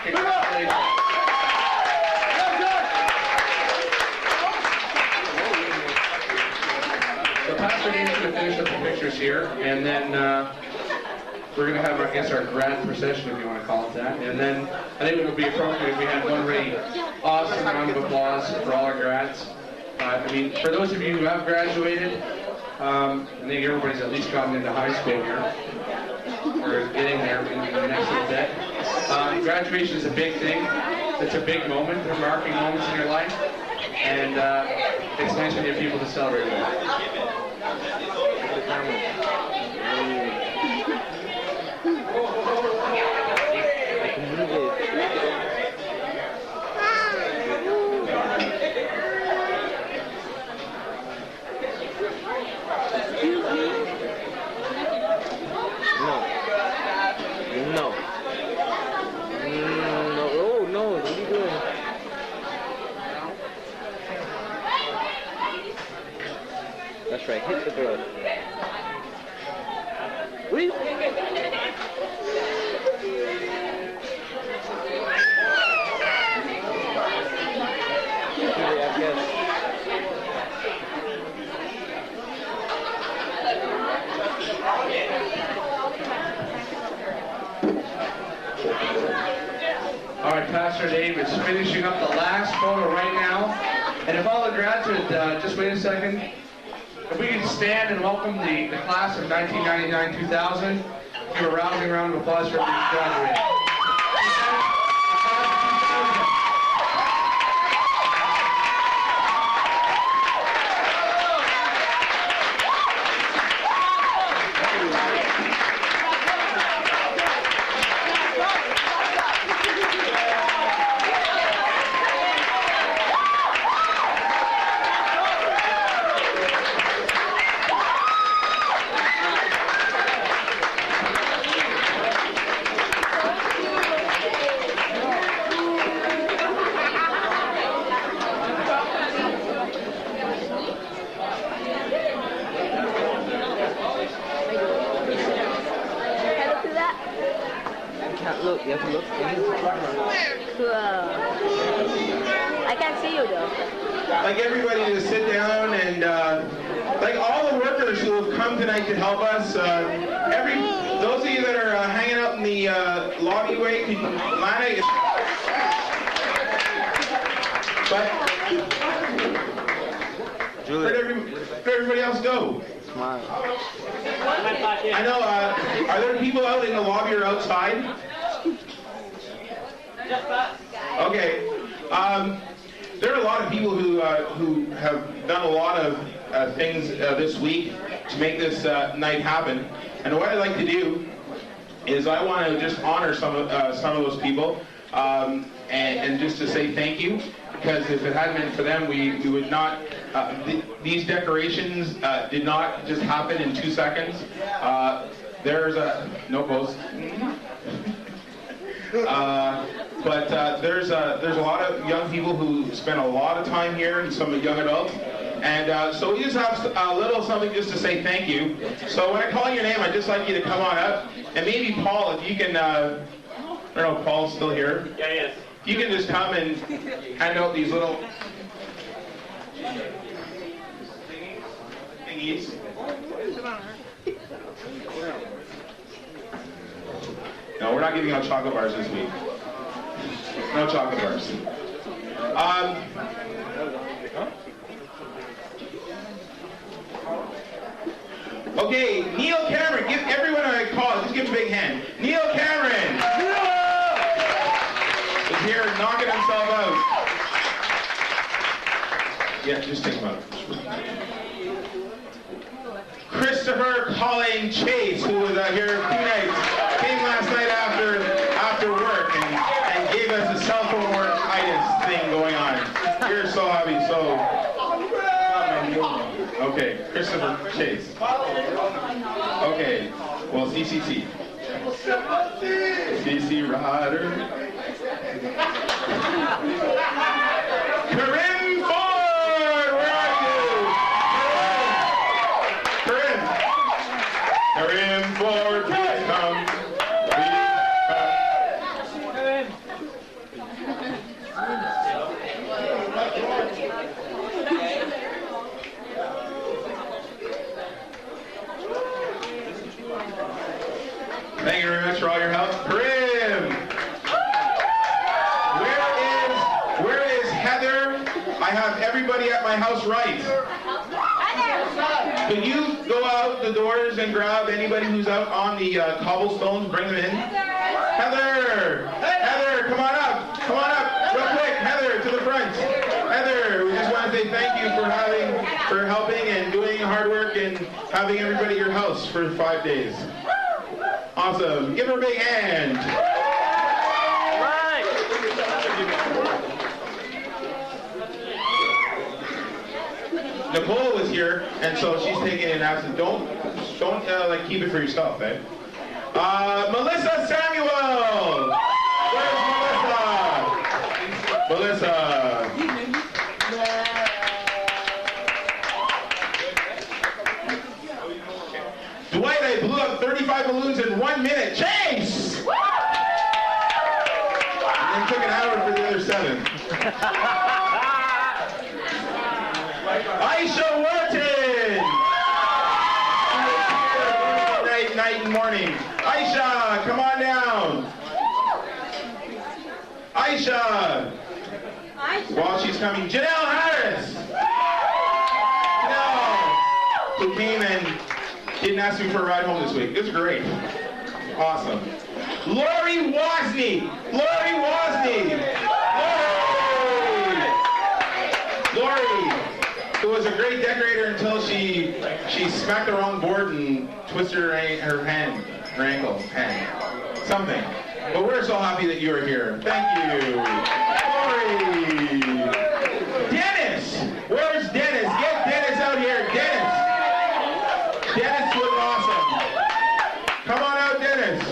congratulations. So Pastor Dean's going to finish up the pictures here, and then we're going to have, I guess, our grad procession, if you want to call it that. And then I think it would be appropriate if we had one really awesome round of applause for all our grads. I mean, for those of you who have graduated, I think everybody's at least gotten into high school here, or getting there in the next little bit. Graduation is a big thing. It's a big moment. They're marking moments in your life, and it's nice when you have people to celebrate with. That's right, hit the girl. Whee! All right, Pastor Dave is finishing up the last photo right now. And if all the grads would just wait a second. If we can stand and welcome the class of 1999-2000, give a rousing round of applause for everybody who's graduated. Look, you have to look. I can't see you though. Like everybody to sit down and like all the workers who have come tonight to help us. Those of you that are hanging out in the lobby way, Lana is. But where'd everybody else go? Smile. I know, are there people out in the lobby or outside? Okay. There are a lot of people who have done a lot of things this week to make this night happen. And what I'd like to do is I want to just honor some of those people and just to say thank you, because if it hadn't been for them, we would not. These decorations did not just happen in 2 seconds. There's no post. But there's a lot of young people who spend a lot of time here, and some young adults. And so we just have a little something just to say thank you. So when I call your name, I'd just like you to come on up. And maybe Paul, if you can, I don't know if Paul's still here. Yeah, yes. If you can just come and hand out these little thingies. No, we're not giving out chocolate bars this week. No chocolate bars. Okay, Neil Cameron, give everyone a call. Just give him a big hand. Neil Cameron is here knocking himself out. Yeah, just take him out. Christopher Colleen Chase, who was here 2 nights, came last night after work and gave us a cell phone work-itis thing going on. We're so happy, so... Okay, Christopher Chase. Okay, well, CCC. CC Ryder. Corinne Ford, where are you? Corinne Ford, please come. Thank you very much for all your help. Karim! Where is Heather? I have everybody at my house right. Can you go out the doors and grab anybody who's out on the cobblestones, bring them in? Heather! Heather, come on up! Come on up! Real quick, Heather, to the front. Heather, we just want to say thank you for helping and doing hard work and having everybody at your house for 5 days. Awesome. Give her a big hand. Right. Nicole was here, and so she's taking it and said, don't like keep it for yourself, eh? Melissa Samuel. Where's Melissa? Melissa. Dwight, I blew up 35 balloons in 1 minute. Chase! And then took an hour for the other 7. Aisha Wharton! Night and morning. Aisha, come on down. Aisha! While she's coming, Janelle Harris! Janelle, who came and didn't ask me for a ride home this week. It was great. Awesome. Lori Wozni! Lori Wozni! Lori, who was a great decorator until she smacked the wrong board and twisted her ankle, something. But we're so happy that you're here. Thank you. Lori! Dennis! Where's Dennis? Get Dennis out here. Dennis! Dennis was awesome. Come on out, Dennis.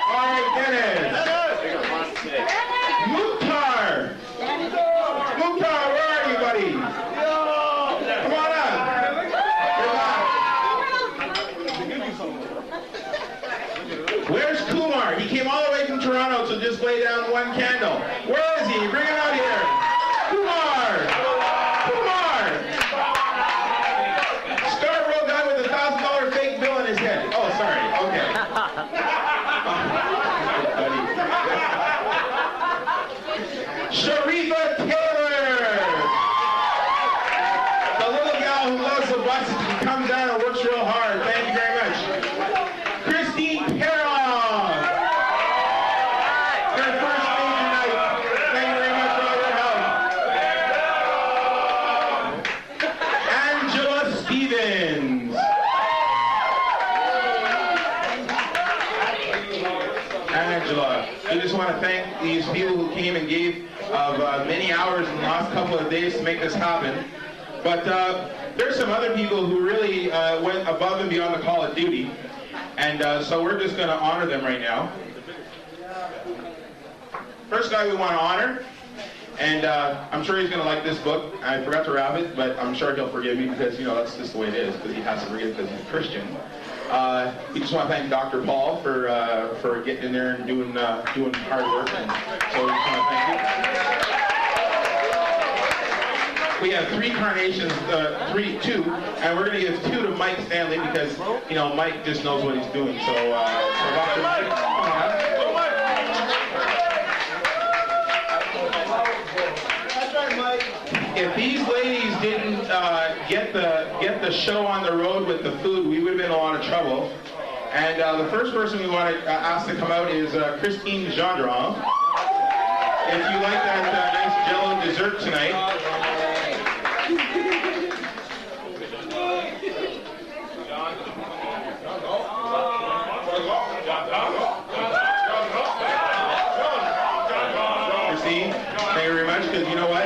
All right, Dennis. Mukhtar. Mukhtar, where are you, buddy? Come on up. Where's Kumar? He came all the way from Toronto to just lay down 1 candle. Where is he? Bring him out here. Kumar. Kumar. Scarborough guy with a $1,000 fake bill in his head. Oh, sorry. Okay. Sharifa Taylor. The little gal who loves the bus and comes down and works real hard. Thank you very much. Angela. We just want to thank these people who came and gave of many hours in the last couple of days to make this happen. But there's some other people who really went above and beyond the call of duty. And so we're just going to honor them right now. First guy we want to honor, and I'm sure he's going to like this book. I forgot to wrap it, but I'm sure he'll forgive me because, you know, that's just the way it is, because he has to forgive because he's a Christian. We just want to thank Dr. Paul for getting in there and doing hard work, and so we just want to thank you. We have 3 carnations, 2, and we're going to give 2 to Mike Stanley because, you know, Mike just knows what he's doing. So Dr. Mike, come on up. If these ladies didn't get the show on the road with the food, we would have been in a lot of trouble. And the first person we want to ask to come out is Christine Gendron. If you like that nice Jello dessert tonight. Christine, thank you very much, because you know what?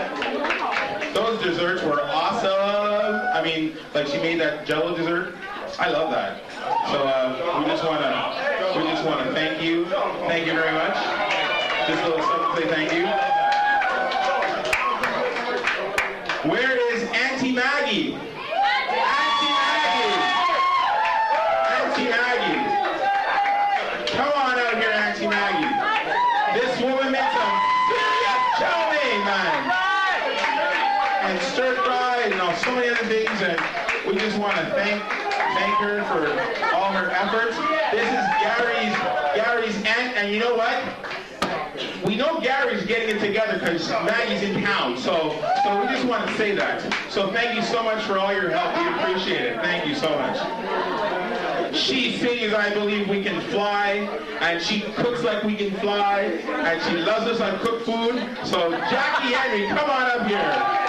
Those desserts were awesome. I mean, like she made that Jello dessert. I love that. So we just want to thank you. Thank you very much. Just a little something to say thank you. Where is Auntie Maggie? Auntie Maggie. Auntie Maggie. Come on out here, Auntie Maggie. This woman made some serious chow mein, man. And stir fry and so many other things, and we just want to thank her for all her efforts. This is Gary's aunt, and you know what? We know Gary's getting it together because Maggie's in town, so we just want to say that. So thank you so much for all your help. We appreciate it. Thank you so much. She sings I Believe We Can Fly, and she cooks like we can fly, and she loves us on cooked food. So Jackie Henry, come on up here.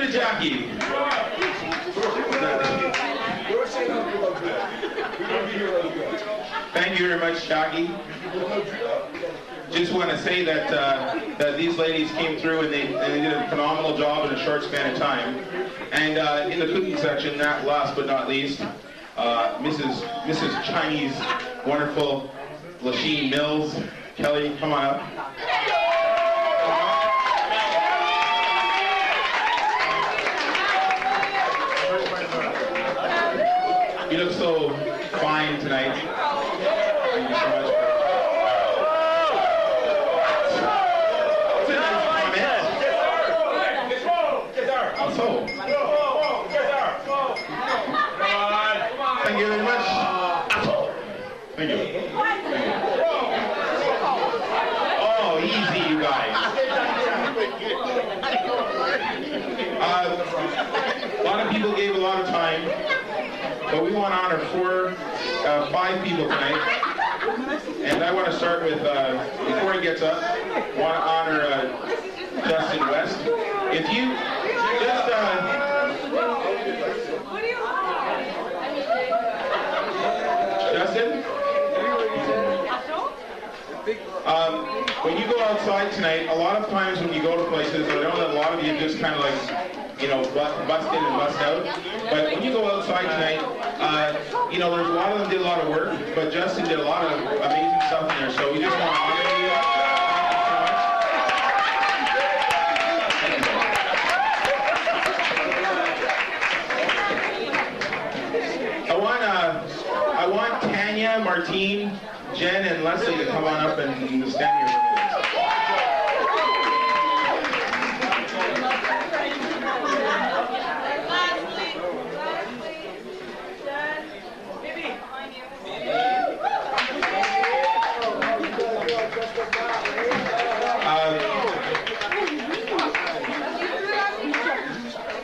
Jackie. Thank you very much, Jackie. Just want to say that that these ladies came through and they did a phenomenal job in a short span of time. And in the cooking section, last but not least, Mrs. Chinese wonderful Lasheen Mills. Kelly, come on up. You look so fine tonight. Thank you so much. What's a nice comment? So. Thank you very much. Thank you. Oh, easy, you guys. A lot of people gave a lot of time. But we want to honor 5 people tonight. And I want to start with, before he gets up, I want to honor Justin West. If you just, Justin? When you go outside tonight, a lot of times when you go to places, I know that a lot of you just kind of like, you know, bust in and bust out. But when you go outside tonight, you know, there's a lot of them did a lot of work, but Justin did a lot of amazing stuff in there. So we just want to honor you. I want Tanya, Martine, Jen, and Leslie to come on up and stand here for a minute.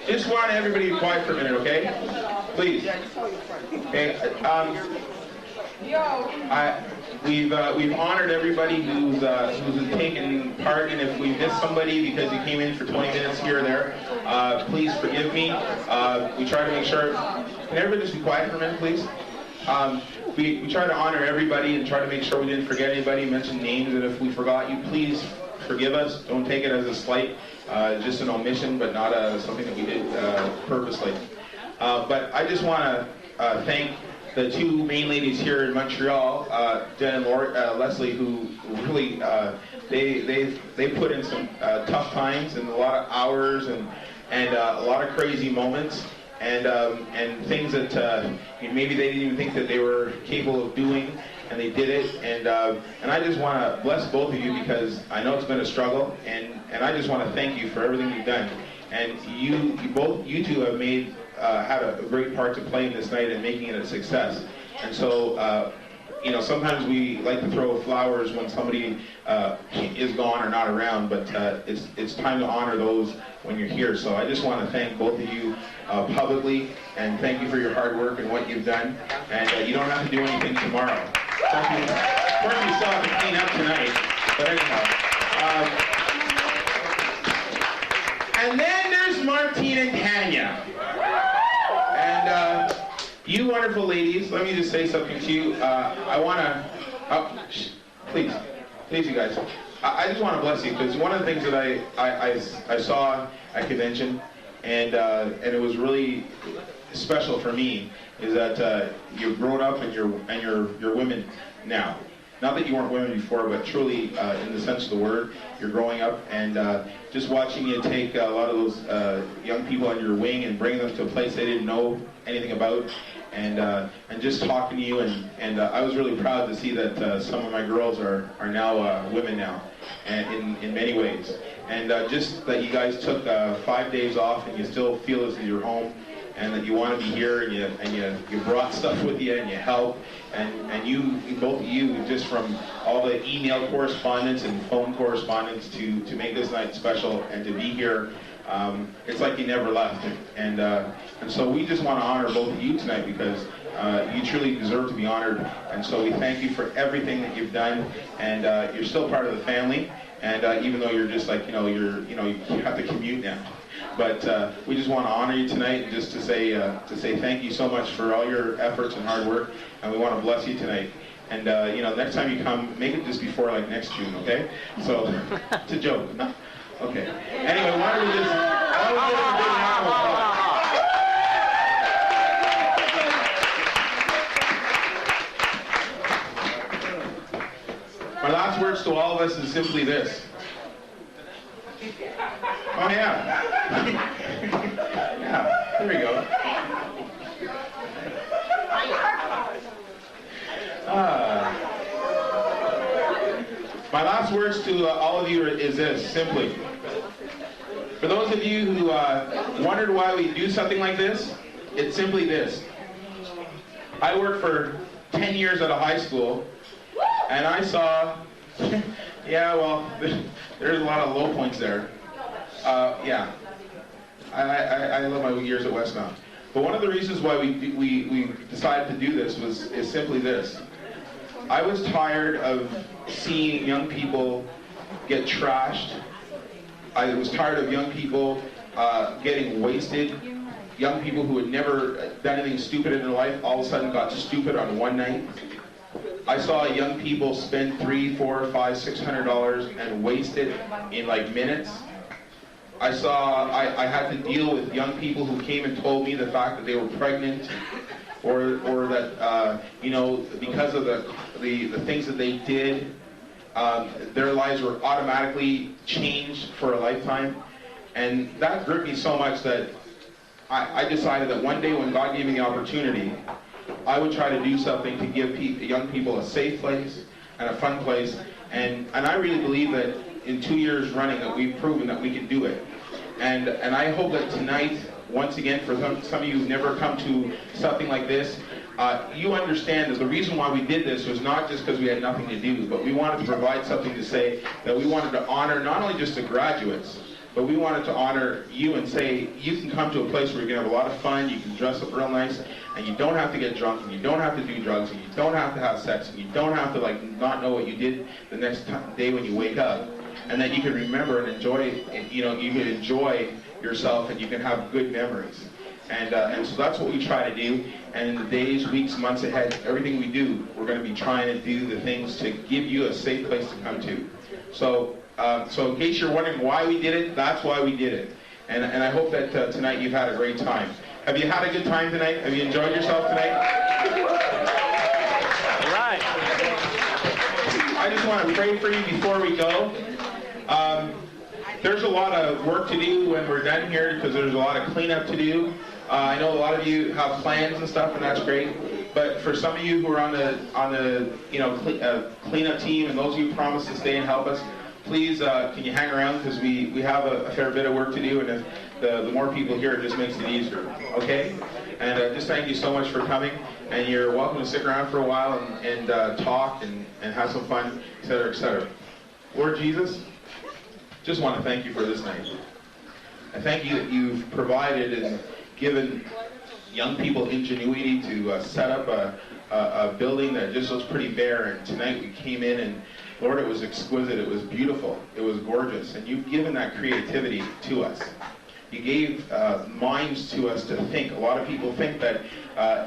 Just want everybody to be quiet for a minute, okay? Please. Okay. we've honored everybody who's taken part, and if we missed somebody because you came in for 20 minutes here or there, please forgive me. We try to make sure. Can everybody just be quiet for a minute, please? We try to honor everybody and try to make sure we didn't forget anybody, mention names, and if we forgot you, please forgive us. Don't take it as a slight, just an omission, but not something that we did purposely. But I just want to thank the two main ladies here in Montreal, Jen and Leslie, who really they put in some tough times and a lot of hours and a lot of crazy moments and things that maybe they didn't even think that they were capable of doing, and they did it. And I just want to bless both of you because I know it's been a struggle, and I just want to thank you for everything you've done. And you two have made. Had a great part to play in this night and making it a success. And so, sometimes we like to throw flowers when somebody is gone or not around, but it's time to honor those when you're here. So I just want to thank both of you publicly, and thank you for your hard work and what you've done. And you don't have to do anything tomorrow. Of course, you still have to clean up tonight, but anyhow. And then there's Martine and Tanya. And you wonderful ladies, let me just say something to you. I want to, please you guys. I just want to bless you because one of the things that I saw at convention, and it was really special for me, is that you've grown up and you're women now. Not that you weren't women before, but truly, in the sense of the word, you're growing up, and just watching you take a lot of those young people under your wing and bring them to a place they didn't know anything about, and just talking to you, and I was really proud to see that some of my girls are now women now, and in many ways, and just that you guys took 5 days off and you still feel as if you're home, and that you want to be here, and you brought stuff with you, and you help, and you both of you, just from all the email correspondence and phone correspondence to make this night special and to be here, it's like you never left, and so we just want to honor both of you tonight because you truly deserve to be honored, and so we thank you for everything that you've done, and you're still part of the family, and even though you're just like you have to commute now. But we just want to honor you tonight, just to say thank you so much for all your efforts and hard work, and we want to bless you tonight. And next time you come, make it just before like next June, okay? So it's a joke. Okay. Anyway, why don't we give a big round of applause? My last words to all of us is simply this. Oh yeah. Yeah, there we go. My last words to all of you is this, simply. For those of you who wondered why we do something like this, it's simply this. I worked for 10 years at a high school, and I saw, yeah, well, there's a lot of low points there. Yeah, I love my years at Westmount. But one of the reasons why we decided to do this is simply this. I was tired of seeing young people get trashed. I was tired of young people getting wasted. Young people who had never done anything stupid in their life all of a sudden got stupid on one night. I saw young people spend $300, $400, $500, $600 and waste it in like minutes. I had to deal with young people who came and told me the fact that they were pregnant, or that because of the things that they did, their lives were automatically changed for a lifetime, and that gripped me so much that I decided that one day when God gave me the opportunity, I would try to do something to give young people a safe place and a fun place, and I really believe that in 2 years running that we've proven that we can do it. And I hope that tonight, once again, for some of you who've never come to something like this, you understand that the reason why we did this was not just because we had nothing to do, but we wanted to provide something to say that we wanted to honor not only just the graduates, but we wanted to honor you and say you can come to a place where you're going to have a lot of fun, you can dress up real nice, and you don't have to get drunk, and you don't have to do drugs, and you don't have to have sex, and you don't have to like not know what you did the next day when you wake up, and that you can remember and enjoy, you know, you can enjoy yourself and you can have good memories. And so that's what we try to do. And in the days, weeks, months ahead, everything we do, we're going to be trying to do the things to give you a safe place to come to. So in case you're wondering why we did it, that's why we did it. And I hope that tonight you've had a great time. Have you had a good time tonight? Have you enjoyed yourself tonight? All right. I just want to pray for you before we go. There's a lot of work to do when we're done here because there's a lot of cleanup to do. I know a lot of you have plans and stuff, and that's great. But for some of you who are on the cleanup team, and those of you who promised to stay and help us, please can you hang around because we have a fair bit of work to do, and if the more people here, it just makes it easier. Okay? And just thank you so much for coming, and you're welcome to stick around for a while and talk and have some fun, etc., etc. Lord Jesus, just want to thank you for this night. I thank you that you've provided and given young people ingenuity to set up a building that just looks pretty bare. And tonight we came in and, Lord, it was exquisite. It was beautiful. It was gorgeous. And you've given that creativity to us. You gave minds to us to think. A lot of people think that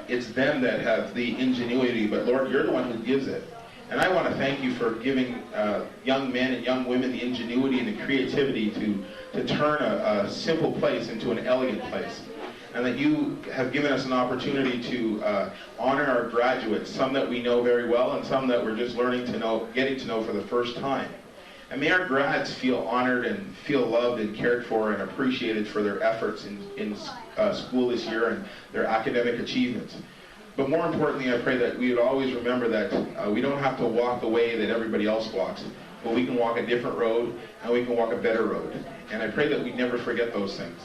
it's them that have the ingenuity, but Lord, you're the one who gives it. And I want to thank you for giving young men and young women the ingenuity and the creativity to turn a simple place into an elegant place. And that you have given us an opportunity to honor our graduates, some that we know very well and some that we're just learning to know, getting to know for the first time. And may our grads feel honored and feel loved and cared for and appreciated for their efforts in school this year and their academic achievements. But more importantly, I pray that we would always remember that we don't have to walk the way that everybody else walks, but we can walk a different road and we can walk a better road. And I pray that we never forget those things.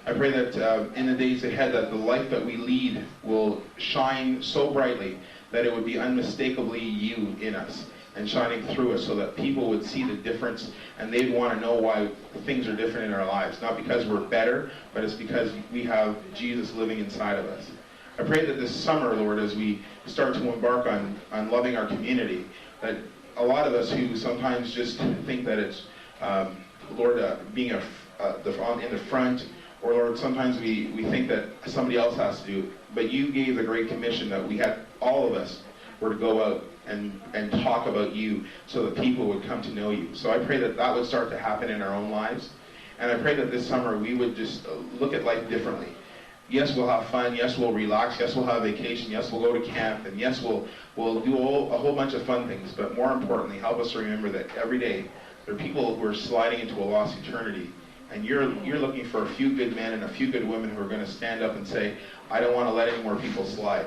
I pray that in the days ahead that the life that we lead will shine so brightly that it would be unmistakably you in us and shining through us so that people would see the difference and they'd want to know why things are different in our lives. Not because we're better, but it's because we have Jesus living inside of us. I pray that this summer, Lord, as we start to embark on loving our community, that a lot of us who sometimes just think that it's, Lord, being in the front, or Lord, sometimes we think that somebody else has to do it, but you gave the Great Commission that we had, all of us were to go out and talk about you so that people would come to know you. So I pray that that would start to happen in our own lives. And I pray that this summer we would just look at life differently. Yes, we'll have fun. Yes, we'll relax. Yes, we'll have vacation. Yes, we'll go to camp. And yes, we'll do a whole bunch of fun things. But more importantly, help us to remember that every day there are people who are sliding into a lost eternity. And you're looking for a few good men and a few good women who are going to stand up and say, I don't want to let any more people slide.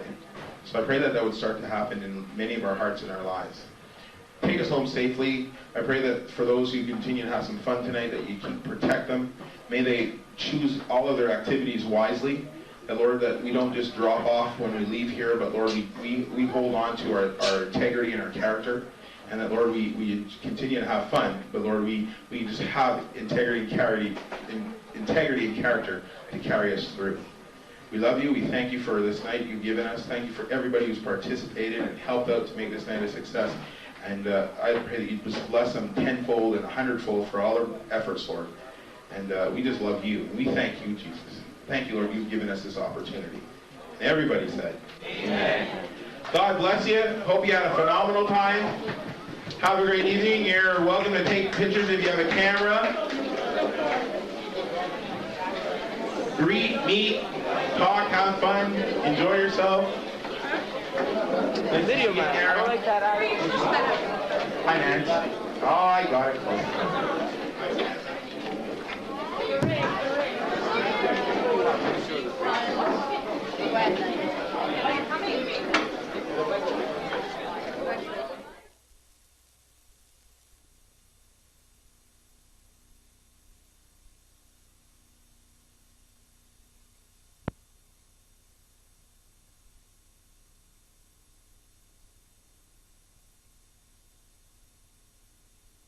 So I pray that that would start to happen in many of our hearts and our lives. Take us home safely. I pray that for those who continue to have some fun tonight, that you protect them. May they choose all of their activities wisely. That, Lord, that we don't just drop off when we leave here, but, Lord, we hold on to our integrity and our character. And that, Lord, we continue to have fun. But, Lord, we just have integrity and character to carry us through. We love you. We thank you for this night you've given us. Thank you for everybody who's participated and helped out to make this night a success. And I pray that you just bless them tenfold and 100-fold for all their efforts, Lord. And we just love you. We thank you, Jesus. Thank you, Lord, you've given us this opportunity. And everybody said, Amen. God bless you. Hope you had a phenomenal time. Have a great evening. You're welcome to take pictures if you have a camera. Greet, meet, talk, have fun, enjoy yourself. The video, man. I like that. Hi, Nance. Oh, I got it close.